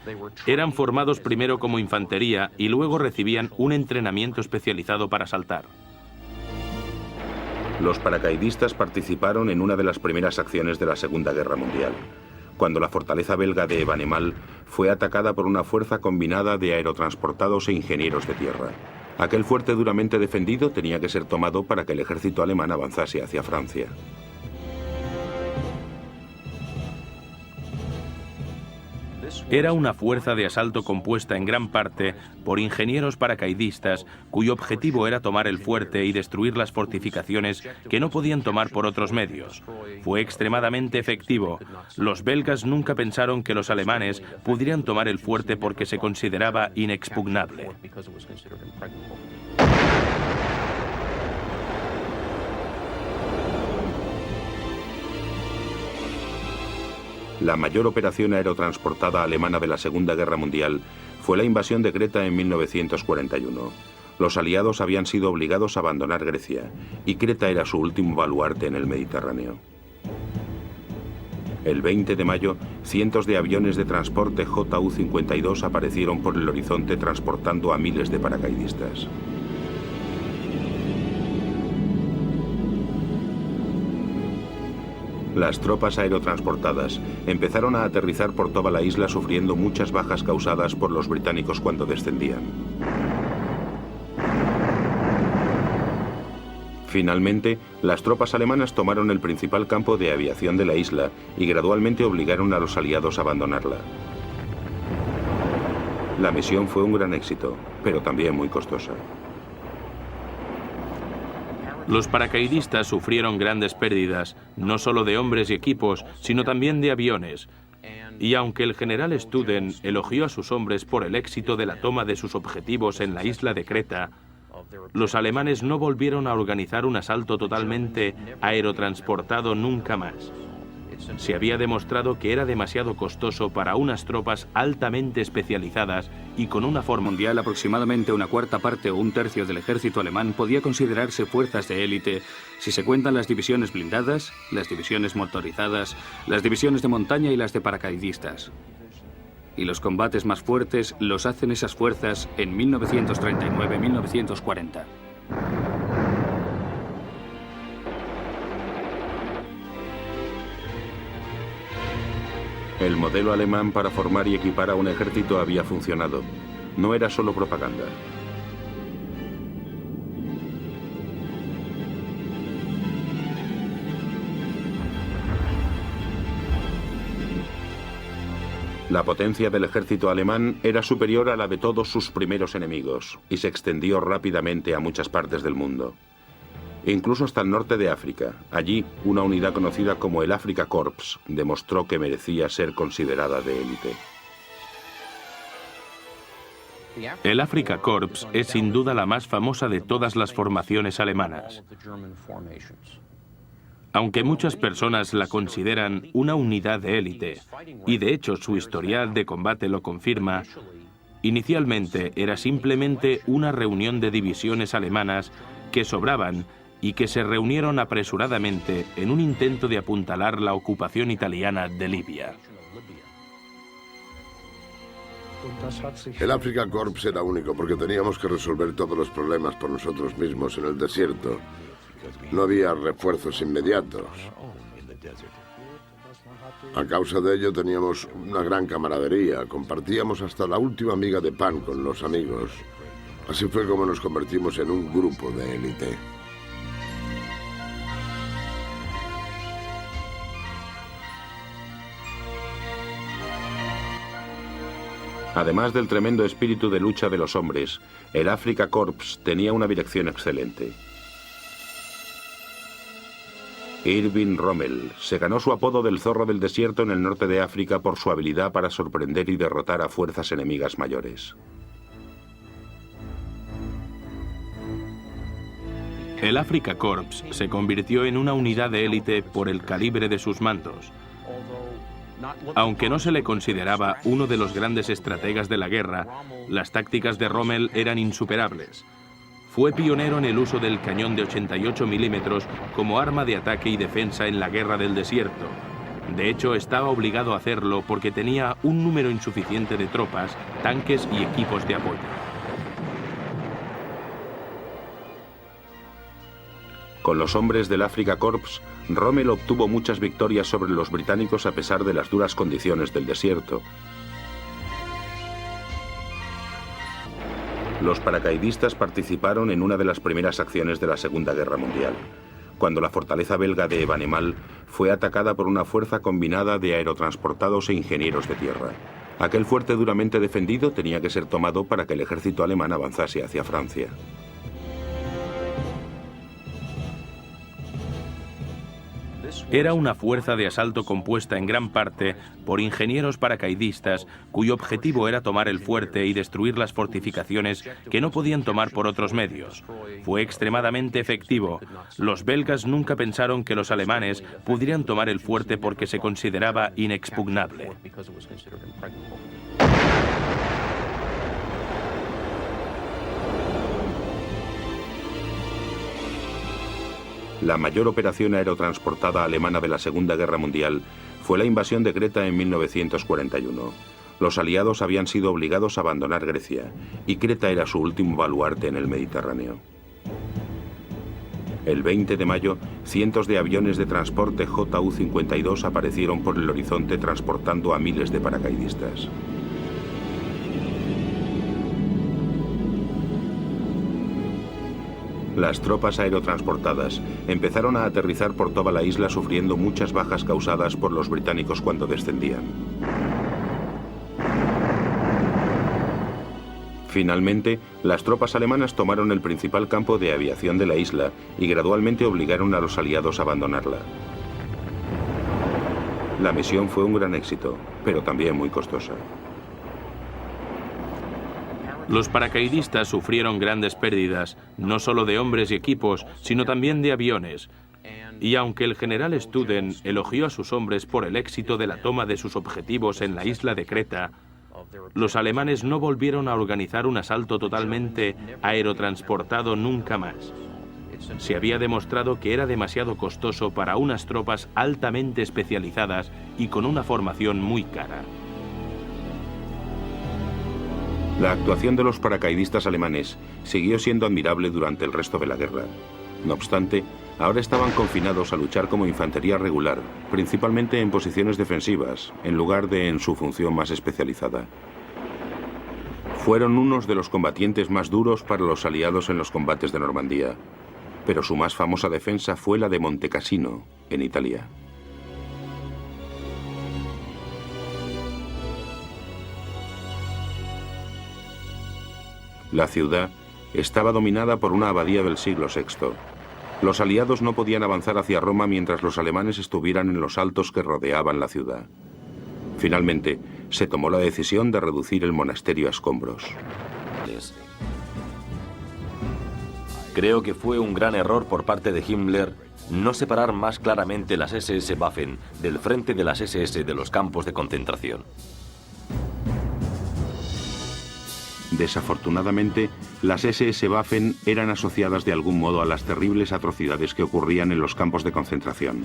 Eran formados primero como infantería y luego recibían un entrenamiento especializado para saltar. Los paracaidistas participaron en una de las primeras acciones de la Segunda Guerra Mundial, cuando la fortaleza belga de Evenemal fue atacada por una fuerza combinada de aerotransportados e ingenieros de tierra. Aquel fuerte duramente defendido tenía que ser tomado para que el ejército alemán avanzase hacia Francia. Era una fuerza de asalto compuesta en gran parte por ingenieros paracaidistas cuyo objetivo era tomar el fuerte y destruir las fortificaciones que no podían tomar por otros medios. Fue extremadamente efectivo. Los belgas nunca pensaron que los alemanes pudieran tomar el fuerte porque se consideraba inexpugnable. La mayor operación aerotransportada alemana de la Segunda Guerra Mundial fue la invasión de Creta en 1941. Los aliados habían sido obligados a abandonar Grecia, y Creta era su último baluarte en el Mediterráneo. El 20 de mayo, cientos de aviones de transporte Ju-52 aparecieron por el horizonte transportando a miles de paracaidistas. Las tropas aerotransportadas empezaron a aterrizar por toda la isla sufriendo muchas bajas causadas por los británicos cuando descendían. Finalmente, las tropas alemanas tomaron el principal campo de aviación de la isla y gradualmente obligaron a los aliados a abandonarla. La misión fue un gran éxito, pero también muy costosa. Los paracaidistas sufrieron grandes pérdidas, no solo de hombres y equipos, sino también de aviones. Y aunque el general Studen elogió a sus hombres por el éxito de la toma de sus objetivos en la isla de Creta, los alemanes no volvieron a organizar un asalto totalmente aerotransportado nunca más. Se había demostrado que era demasiado costoso para unas tropas altamente especializadas y con una forma mundial. Aproximadamente una cuarta parte o un tercio del ejército alemán podía considerarse fuerzas de élite si se cuentan las divisiones blindadas, las divisiones motorizadas, las divisiones de montaña y las de paracaidistas. Y los combates más fuertes los hacen esas fuerzas en 1939-1940. El modelo alemán para formar y equipar a un ejército había funcionado. No era solo propaganda. La potencia del ejército alemán era superior a la de todos sus primeros enemigos y se extendió rápidamente a muchas partes del mundo. Incluso hasta el norte de África. Allí, una unidad conocida como el Afrika Korps demostró que merecía ser considerada de élite. El Afrika Korps es sin duda la más famosa de todas las formaciones alemanas. Aunque muchas personas la consideran una unidad de élite, y de hecho su historial de combate lo confirma, inicialmente era simplemente una reunión de divisiones alemanas que sobraban y que se reunieron apresuradamente en un intento de apuntalar la ocupación italiana de Libia. El Afrika Korps era único porque teníamos que resolver todos los problemas por nosotros mismos en el desierto. No había refuerzos inmediatos. A causa de ello teníamos una gran camaradería, compartíamos hasta la última miga de pan con los amigos. Así fue como nos convertimos en un grupo de élite. Además del tremendo espíritu de lucha de los hombres, el Afrika Korps tenía una dirección excelente. Erwin Rommel se ganó su apodo del zorro del desierto en el norte de África por su habilidad para sorprender y derrotar a fuerzas enemigas mayores. El Afrika Korps se convirtió en una unidad de élite por el calibre de sus mandos. Aunque no se le consideraba uno de los grandes estrategas de la guerra, las tácticas de Rommel eran insuperables. Fue pionero en el uso del cañón de 88 milímetros como arma de ataque y defensa en la Guerra del Desierto. De hecho, estaba obligado a hacerlo porque tenía un número insuficiente de tropas, tanques y equipos de apoyo. Con los hombres del Afrika Korps, Rommel obtuvo muchas victorias sobre los británicos a pesar de las duras condiciones del desierto. Los paracaidistas participaron en una de las primeras acciones de la Segunda Guerra Mundial, cuando la fortaleza belga de Evenemal fue atacada por una fuerza combinada de aerotransportados e ingenieros de tierra. Aquel fuerte duramente defendido tenía que ser tomado para que el ejército alemán avanzase hacia Francia. Era una fuerza de asalto compuesta en gran parte por ingenieros paracaidistas cuyo objetivo era tomar el fuerte y destruir las fortificaciones que no podían tomar por otros medios. Fue extremadamente efectivo. Los belgas nunca pensaron que los alemanes pudieran tomar el fuerte porque se consideraba inexpugnable. La mayor operación aerotransportada alemana de la Segunda Guerra Mundial fue la invasión de Creta en 1941. Los aliados habían sido obligados a abandonar Grecia, y Creta era su último baluarte en el Mediterráneo. El 20 de mayo, cientos de aviones de transporte Ju-52 aparecieron por el horizonte transportando a miles de paracaidistas. Las tropas aerotransportadas empezaron a aterrizar por toda la isla sufriendo muchas bajas causadas por los británicos cuando descendían. Finalmente, las tropas alemanas tomaron el principal campo de aviación de la isla y gradualmente obligaron a los aliados a abandonarla. La misión fue un gran éxito, pero también muy costosa. Los paracaidistas sufrieron grandes pérdidas, no solo de hombres y equipos, sino también de aviones. Y aunque el general Studen elogió a sus hombres por el éxito de la toma de sus objetivos en la isla de Creta, los alemanes no volvieron a organizar un asalto totalmente aerotransportado nunca más. Se había demostrado que era demasiado costoso para unas tropas altamente especializadas y con una formación muy cara. La actuación de los paracaidistas alemanes siguió siendo admirable durante el resto de la guerra. No obstante, ahora estaban confinados a luchar como infantería regular, principalmente en posiciones defensivas, en lugar de en su función más especializada. Fueron unos de los combatientes más duros para los aliados en los combates de Normandía, pero su más famosa defensa fue la de Monte Cassino, en Italia. La ciudad estaba dominada por una abadía del siglo VI. Los aliados no podían avanzar hacia Roma mientras los alemanes estuvieran en los altos que rodeaban la ciudad. Finalmente, se tomó la decisión de reducir el monasterio a escombros. Creo que fue un gran error por parte de Himmler no separar más claramente las SS-Waffen del frente de las SS de los campos de concentración. Desafortunadamente, las SS-Waffen eran asociadas de algún modo a las terribles atrocidades que ocurrían en los campos de concentración.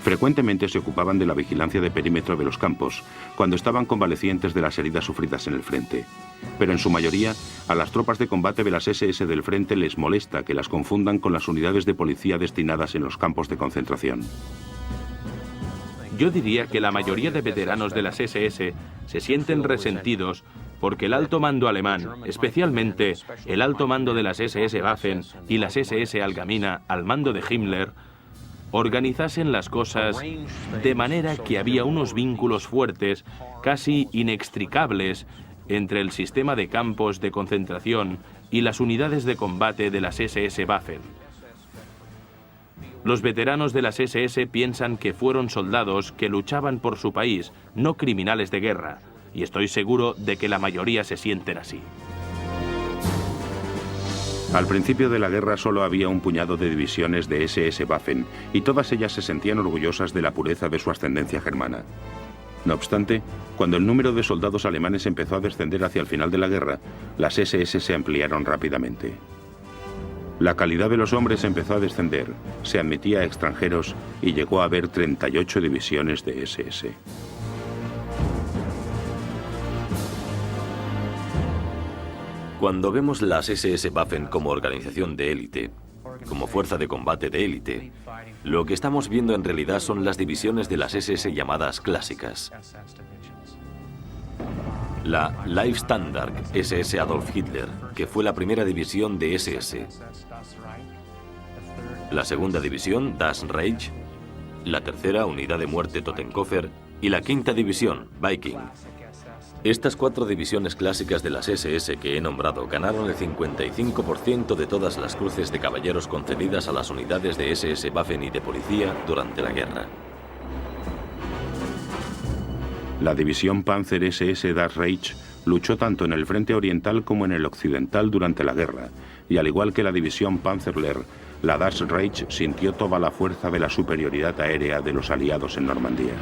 Frecuentemente se ocupaban de la vigilancia de perímetro de los campos, cuando estaban convalecientes de las heridas sufridas en el frente. Pero en su mayoría, a las tropas de combate de las SS del frente les molesta que las confundan con las unidades de policía destinadas en los campos de concentración. Yo diría que la mayoría de veteranos de las SS se sienten resentidos porque el alto mando alemán, especialmente el alto mando de las SS-Waffen y las SS Algamina al mando de Himmler, organizasen las cosas de manera que había unos vínculos fuertes, casi inextricables, entre el sistema de campos de concentración y las unidades de combate de las SS-Waffen. Los veteranos de las SS piensan que fueron soldados que luchaban por su país, no criminales de guerra, y estoy seguro de que la mayoría se sienten así. Al principio de la guerra solo había un puñado de divisiones de SS-Waffen y todas ellas se sentían orgullosas de la pureza de su ascendencia germana. No obstante, cuando el número de soldados alemanes empezó a descender hacia el final de la guerra, las SS se ampliaron rápidamente. La calidad de los hombres empezó a descender, se admitía a extranjeros y llegó a haber 38 divisiones de SS. Cuando vemos las SS-Waffen como organización de élite, como fuerza de combate de élite, lo que estamos viendo en realidad son las divisiones de las SS llamadas clásicas. La Leibstandard SS Adolf Hitler, que fue la primera división de SS. La segunda división, Das Reich. La tercera, Unidad de Muerte Totenkopfer. Y la quinta división, Viking. Estas 4 divisiones clásicas de las SS que he nombrado ganaron el 55% de todas las cruces de caballeros concedidas a las unidades de SS-Waffen y de policía durante la guerra. La división Panzer SS Das Reich luchó tanto en el frente oriental como en el occidental durante la guerra, y al igual que la división Panzerlehr, la Das Reich sintió toda la fuerza de la superioridad aérea de los aliados en Normandía.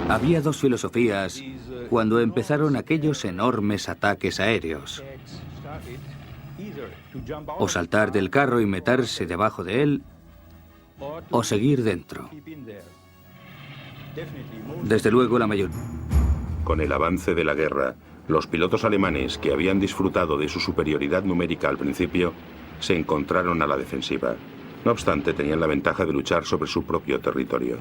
Había 2 filosofías cuando empezaron aquellos enormes ataques aéreos. O saltar del carro y meterse debajo de él, o seguir dentro. Desde luego la mayor. Con el avance de la guerra, los pilotos alemanes, que habían disfrutado de su superioridad numérica al principio, se encontraron a la defensiva. No obstante, tenían la ventaja de luchar sobre su propio territorio.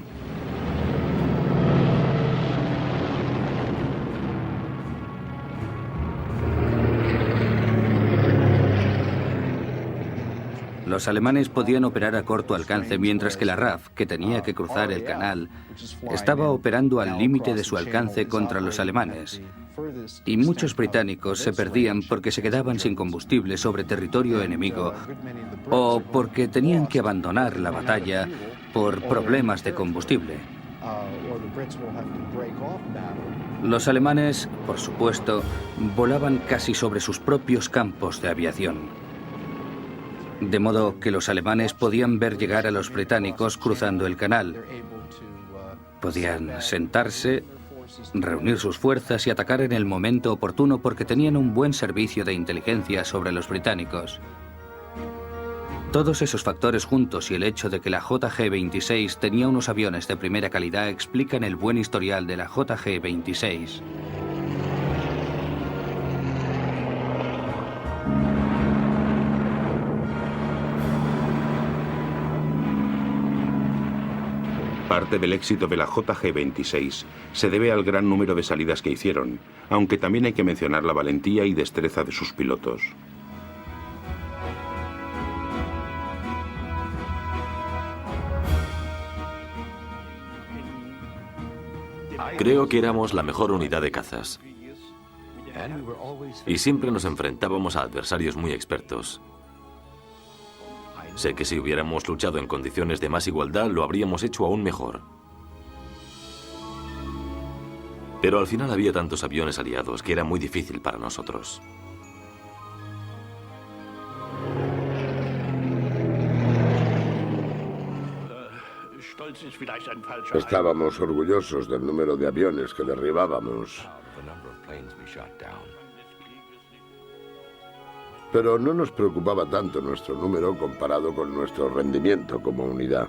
Los alemanes podían operar a corto alcance, mientras que la RAF, que tenía que cruzar el canal, estaba operando al límite de su alcance contra los alemanes. Y muchos británicos se perdían porque se quedaban sin combustible sobre territorio enemigo o porque tenían que abandonar la batalla por problemas de combustible. Los alemanes, por supuesto, volaban casi sobre sus propios campos de aviación. De modo que los alemanes podían ver llegar a los británicos cruzando el canal. Podían sentarse, reunir sus fuerzas y atacar en el momento oportuno porque tenían un buen servicio de inteligencia sobre los británicos. Todos esos factores juntos y el hecho de que la JG-26 tenía unos aviones de primera calidad explican el buen historial de la JG-26. Parte del éxito de la JG-26 se debe al gran número de salidas que hicieron, aunque también hay que mencionar la valentía y destreza de sus pilotos. Creo que éramos la mejor unidad de cazas. Y siempre nos enfrentábamos a adversarios muy expertos. Sé que si hubiéramos luchado en condiciones de más igualdad, lo habríamos hecho aún mejor. Pero al final había tantos aviones aliados que era muy difícil para nosotros. Estábamos orgullosos del número de aviones que derribábamos. Pero no nos preocupaba tanto nuestro número comparado con nuestro rendimiento como unidad.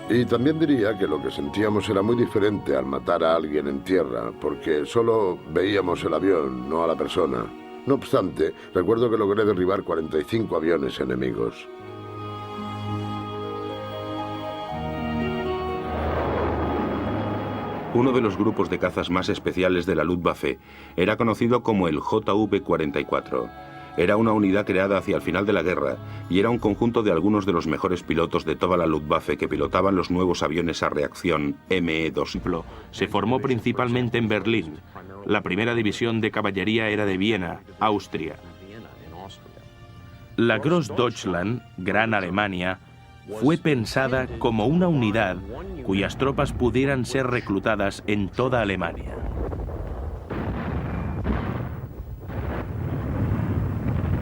Y también diría que lo que sentíamos era muy diferente al matar a alguien en tierra, porque solo veíamos el avión, no a la persona. No obstante, recuerdo que logré derribar 45 aviones enemigos. Uno de los grupos de cazas más especiales de la Luftwaffe era conocido como el JV-44. Era una unidad creada hacia el final de la guerra y era un conjunto de algunos de los mejores pilotos de toda la Luftwaffe que pilotaban los nuevos aviones a reacción ME-2. Se formó principalmente en Berlín. La primera división de caballería era de Viena, Austria. La Großdeutschland, Gran Alemania, fue pensada como una unidad cuyas tropas pudieran ser reclutadas en toda Alemania.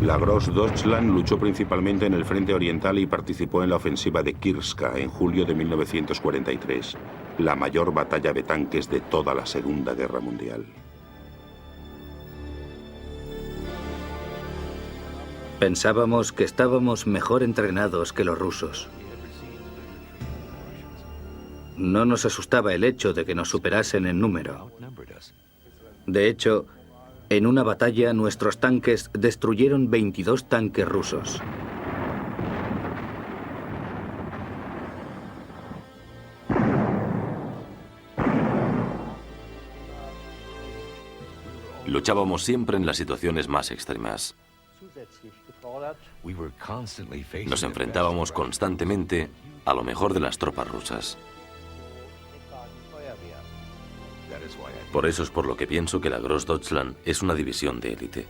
La Großdeutschland luchó principalmente en el frente oriental y participó en la ofensiva de Kirska en julio de 1943, la mayor batalla de tanques de toda la Segunda Guerra Mundial. Pensábamos que estábamos mejor entrenados que los rusos. No nos asustaba el hecho de que nos superasen en número. De hecho, en una batalla nuestros tanques destruyeron 22 tanques rusos. Luchábamos siempre en las situaciones más extremas. Nos enfrentábamos constantemente a lo mejor de las tropas rusas. Por eso es por lo que pienso que la Großdeutschland es una división de élite.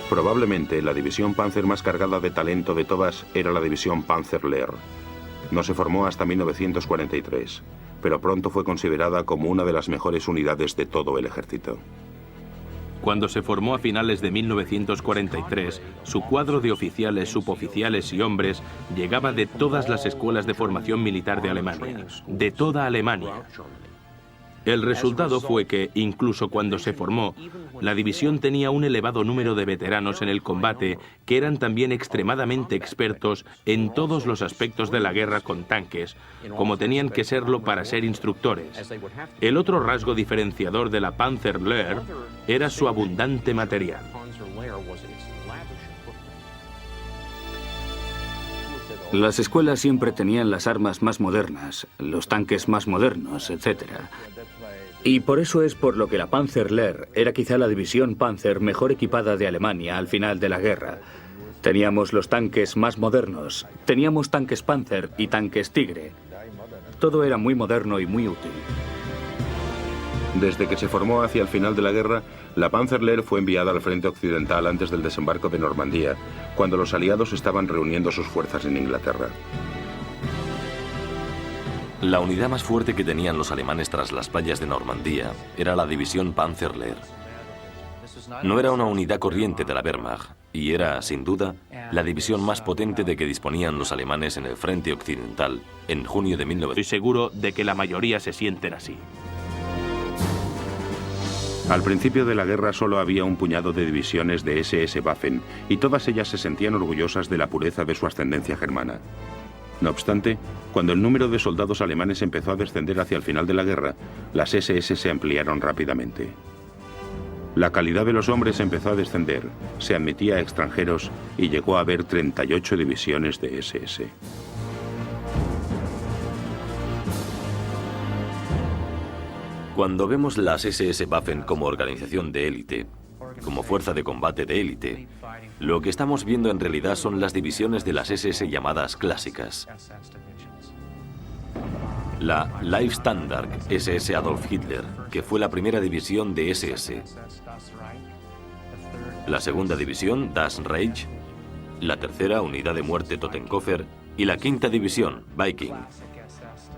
Probablemente la división Panzer más cargada de talento de todas era la división Panzerlehr. No se formó hasta 1943, pero pronto fue considerada como una de las mejores unidades de todo el ejército. Cuando se formó a finales de 1943, su cuadro de oficiales, suboficiales y hombres llegaba de todas las escuelas de formación militar de Alemania, de toda Alemania. El resultado fue que, incluso cuando se formó, la división tenía un elevado número de veteranos en el combate que eran también extremadamente expertos en todos los aspectos de la guerra con tanques, como tenían que serlo para ser instructores. El otro rasgo diferenciador de la Panzerlehr era su abundante material. Las escuelas siempre tenían las armas más modernas, los tanques más modernos, etc. Y por eso es por lo que la Panzerlehr era quizá la división Panzer mejor equipada de Alemania al final de la guerra. Teníamos los tanques más modernos, teníamos tanques Panzer y tanques Tigre. Todo era muy moderno y muy útil. Desde que se formó hacia el final de la guerra, la Panzerlehr fue enviada al frente occidental antes del desembarco de Normandía, cuando los aliados estaban reuniendo sus fuerzas en Inglaterra. La unidad más fuerte que tenían los alemanes tras las playas de Normandía era la división Panzerlehr. No era una unidad corriente de la Wehrmacht y era, sin duda, la división más potente de que disponían los alemanes en el frente occidental en junio de 1900. Estoy seguro de que la mayoría se sienten así. Al principio de la guerra solo había un puñado de divisiones de SS Waffen y todas ellas se sentían orgullosas de la pureza de su ascendencia germana. No obstante, cuando el número de soldados alemanes empezó a descender hacia el final de la guerra, las SS se ampliaron rápidamente. La calidad de los hombres empezó a descender, se admitía a extranjeros y llegó a haber 38 divisiones de SS. Cuando vemos las SS Waffen como organización de élite, como fuerza de combate de élite, lo que estamos viendo en realidad son las divisiones de las SS llamadas clásicas. La Leibstandard SS Adolf Hitler, que fue la primera división de SS. La segunda división, Das Reich. La tercera, Unidad de Muerte Totenkopfer. Y la quinta división, Viking.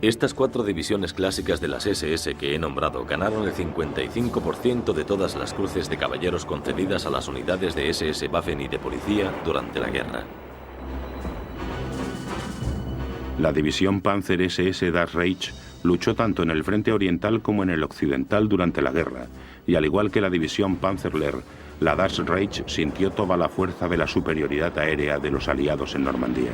Estas 4 divisiones clásicas de las SS que he nombrado ganaron el 55% de todas las cruces de caballeros concedidas a las unidades de SS Waffen y de policía durante la guerra. La división Panzer SS Das Reich luchó tanto en el frente oriental como en el occidental durante la guerra, y al igual que la división Panzerlehr, la Das Reich sintió toda la fuerza de la superioridad aérea de los aliados en Normandía.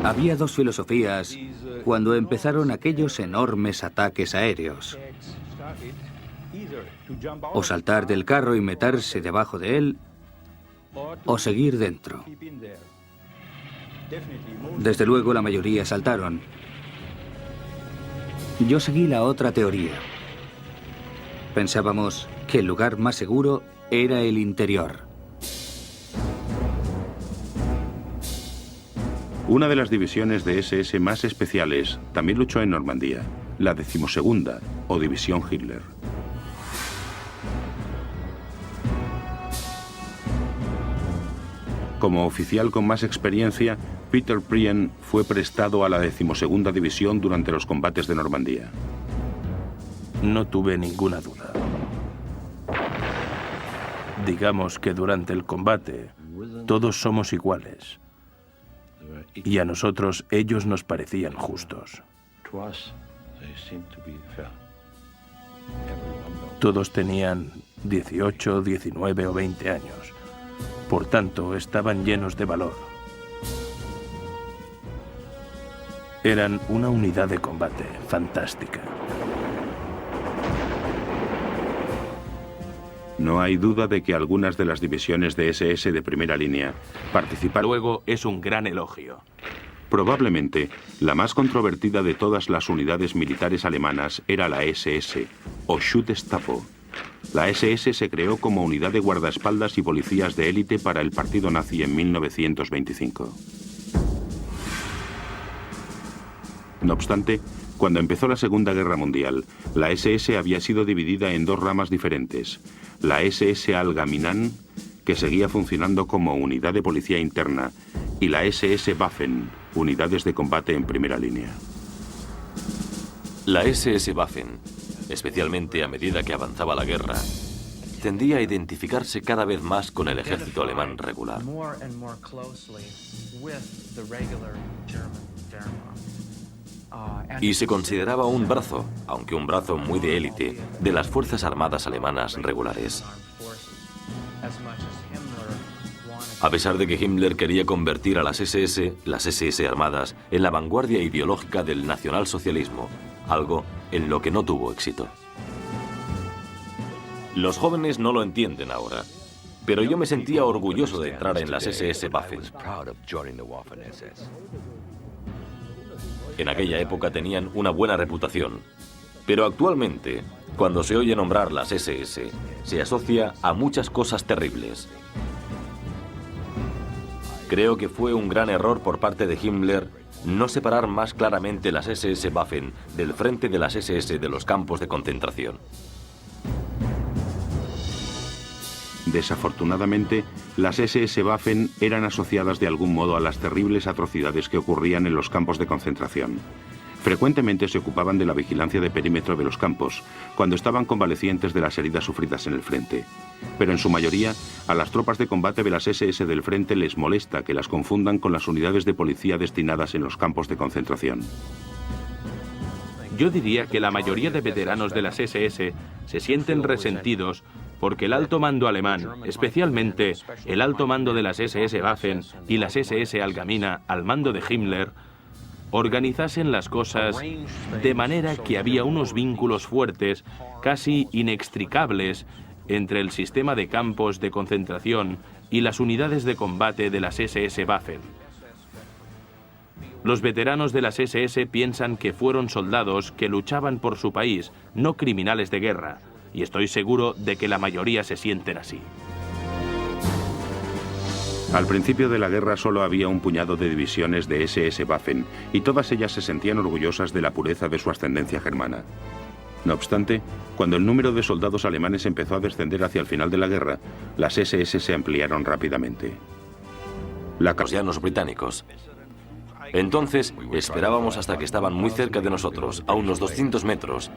Había dos filosofías cuando empezaron aquellos enormes ataques aéreos. O saltar del carro y meterse debajo de él, o seguir dentro. Desde luego la mayoría saltaron. Yo seguí la otra teoría. Pensábamos que el lugar más seguro era el interior. Una de las divisiones de SS más especiales también luchó en Normandía, la 12ª, o División Hitler. Como oficial con más experiencia, Peter Prien fue prestado a la 12ª División durante los combates de Normandía. no tuve ninguna duda. Digamos que durante el combate todos somos iguales y a nosotros ellos nos parecían justos. Todos tenían 18, 19 o 20 años. Por tanto, estaban llenos de valor. Eran una unidad de combate fantástica. No hay duda de que algunas de las divisiones de SS de primera línea participaron. Luego es un gran elogio. Probablemente, la más controvertida de todas las unidades militares alemanas era la SS, o Schutzstaffel. La SS se creó como unidad de guardaespaldas y policías de élite para el partido nazi en 1925. No obstante, cuando empezó la Segunda Guerra Mundial, la SS había sido dividida en dos ramas diferentes. La SS Allgemeine, que seguía funcionando como unidad de policía interna, y la SS Waffen, unidades de combate en primera línea. La SS Waffen, especialmente a medida que avanzaba la guerra, tendía a identificarse cada vez más con el ejército alemán regular. Y se consideraba un brazo, aunque un brazo muy de élite, de las Fuerzas Armadas alemanas regulares. A pesar de que Himmler quería convertir a las SS armadas, en la vanguardia ideológica del nacionalsocialismo, algo en lo que no tuvo éxito. Los jóvenes no lo entienden ahora, pero yo me sentía orgulloso de entrar en las SS Waffen. En aquella época tenían una buena reputación, pero actualmente, cuando se oye nombrar las SS, se asocia a muchas cosas terribles. Creo que fue un gran error por parte de Himmler no separar más claramente las SS Waffen del frente de las SS de los campos de concentración. Desafortunadamente, las SS Waffen eran asociadas de algún modo a las terribles atrocidades que ocurrían en los campos de concentración. Frecuentemente se ocupaban de la vigilancia de perímetro de los campos, cuando estaban convalecientes de las heridas sufridas en el frente. Pero en su mayoría, a las tropas de combate de las SS del frente les molesta que las confundan con las unidades de policía destinadas en los campos de concentración. Yo diría que la mayoría de veteranos de las SS se sienten resentidos porque el alto mando alemán, especialmente el alto mando de las SS Waffen y las SS Allgemeine al mando de Himmler, organizasen las cosas de manera que había unos vínculos fuertes, casi inextricables, entre el sistema de campos de concentración y las unidades de combate de las SS Waffen. Los veteranos de las SS piensan que fueron soldados que luchaban por su país, no criminales de guerra, y estoy seguro de que la mayoría se sienten así. Al principio de la guerra solo había un puñado de divisiones de SS Waffen y todas ellas se sentían orgullosas de la pureza de su ascendencia germana. No obstante, cuando el número de soldados alemanes empezó a descender hacia el final de la guerra, las SS se ampliaron rápidamente. Los llanos británicos. Entonces, esperábamos hasta que estaban muy cerca de nosotros, a unos 200 metros.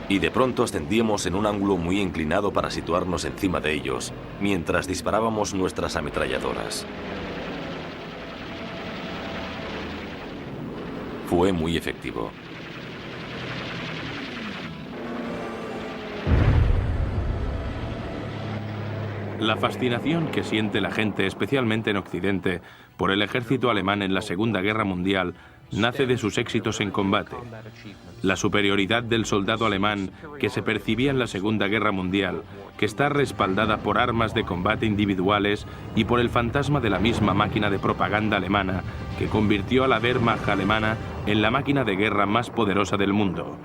Y de pronto ascendíamos en un ángulo muy inclinado para situarnos encima de ellos, mientras disparábamos nuestras ametralladoras. Fue muy efectivo. La fascinación que siente la gente, especialmente en Occidente, por el ejército alemán en la Segunda Guerra Mundial, nace de sus éxitos en combate. La superioridad del soldado alemán que se percibía en la Segunda Guerra Mundial, que está respaldada por armas de combate individuales y por el fantasma de la misma máquina de propaganda alemana, que convirtió a la Wehrmacht alemana en la máquina de guerra más poderosa del mundo.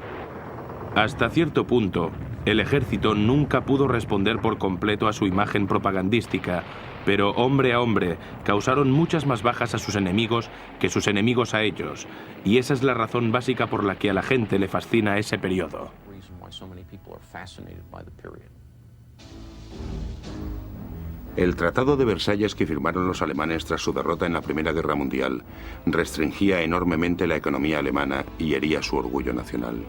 Hasta cierto punto, el ejército nunca pudo responder por completo a su imagen propagandística, pero hombre a hombre causaron muchas más bajas a sus enemigos que sus enemigos a ellos, y esa es la razón básica por la que a la gente le fascina ese periodo. El Tratado de Versalles que firmaron los alemanes tras su derrota en la Primera Guerra Mundial restringía enormemente la economía alemana y hería su orgullo nacional.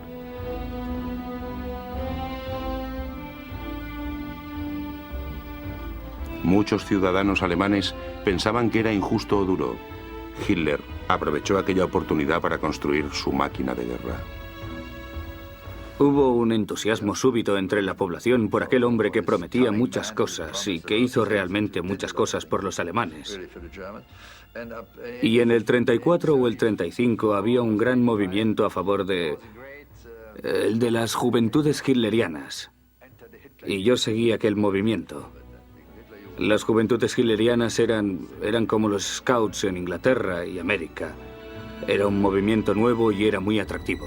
Muchos ciudadanos alemanes pensaban que era injusto o duro. Hitler aprovechó aquella oportunidad para construir su máquina de guerra. Hubo un entusiasmo súbito entre la población por aquel hombre que prometía muchas cosas y que hizo realmente muchas cosas por los alemanes. Y en el 34 o el 35 había un gran movimiento a favor el de las juventudes hitlerianas. Y yo seguí aquel movimiento. Las juventudes hitlerianas eran como los Scouts en Inglaterra y América. Era un movimiento nuevo y era muy atractivo.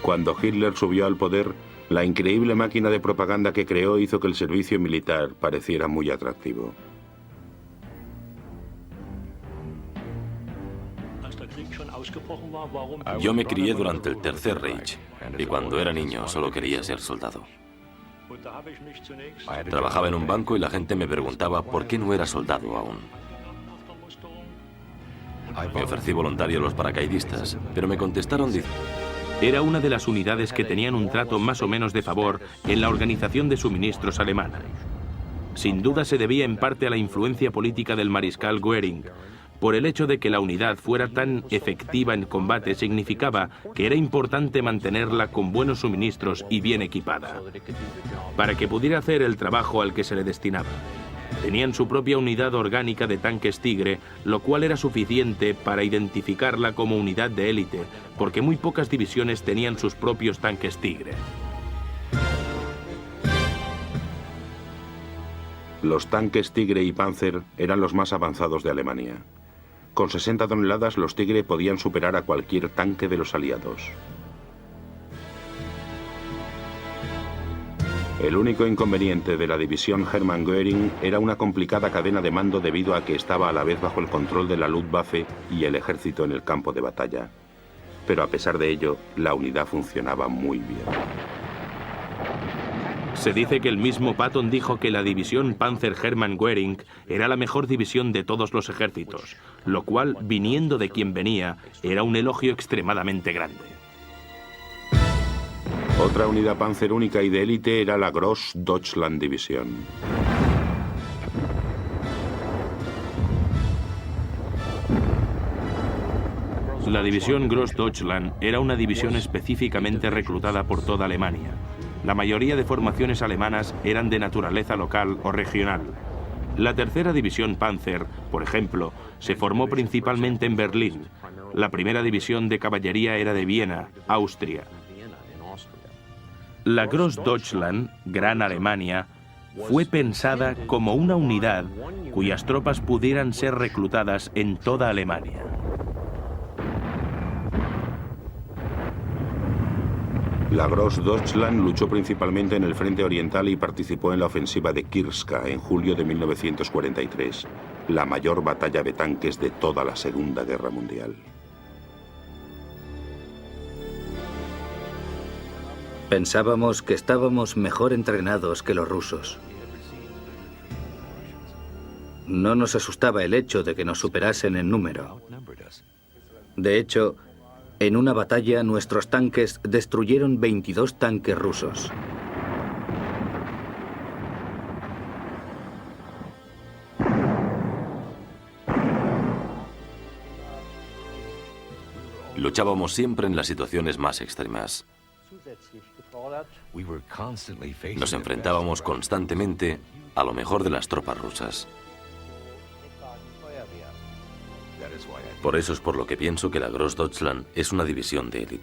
Cuando Hitler subió al poder, la increíble máquina de propaganda que creó hizo que el servicio militar pareciera muy atractivo. Yo me crié durante el Tercer Reich y cuando era niño solo quería ser soldado. Trabajaba en un banco y la gente me preguntaba por qué no era soldado aún. Me ofrecí voluntario a los paracaidistas, pero me contestaron diciendo... Era una de las unidades que tenían un trato más o menos de favor en la organización de suministros alemana. Sin duda se debía en parte a la influencia política del mariscal Goering. Por el hecho de que la unidad fuera tan efectiva en combate significaba que era importante mantenerla con buenos suministros y bien equipada, para que pudiera hacer el trabajo al que se le destinaba. Tenían su propia unidad orgánica de tanques Tigre, lo cual era suficiente para identificarla como unidad de élite, porque muy pocas divisiones tenían sus propios tanques Tigre. Los tanques Tigre y Panzer eran los más avanzados de Alemania. Con 60 toneladas, los Tigre podían superar a cualquier tanque de los aliados. El único inconveniente de la división Hermann Göring era una complicada cadena de mando debido a que estaba a la vez bajo el control de la Luftwaffe y el ejército en el campo de batalla. Pero a pesar de ello, la unidad funcionaba muy bien. Se dice que el mismo Patton dijo que la división Panzer Hermann Göring era la mejor división de todos los ejércitos, lo cual, viniendo de quien venía, era un elogio extremadamente grande. Otra unidad panzer única y de élite era la Großdeutschland División. La división Großdeutschland era una división específicamente reclutada por toda Alemania. La mayoría de formaciones alemanas eran de naturaleza local o regional. La tercera división Panzer, por ejemplo, se formó principalmente en Berlín. La primera división de caballería era de Viena, Austria. La Großdeutschland, Gran Alemania, fue pensada como una unidad cuyas tropas pudieran ser reclutadas en toda Alemania. La Großdeutschland luchó principalmente en el frente oriental y participó en la ofensiva de Kirska en julio de 1943, la mayor batalla de tanques de toda la Segunda Guerra Mundial. Pensábamos que estábamos mejor entrenados que los rusos. No nos asustaba el hecho de que nos superasen en número. De hecho, en una batalla nuestros tanques destruyeron 22 tanques rusos. Luchábamos siempre en las situaciones más extremas. Nos enfrentábamos constantemente a lo mejor de las tropas rusas. Por eso es por lo que pienso que la Großdeutschland es una división de élite.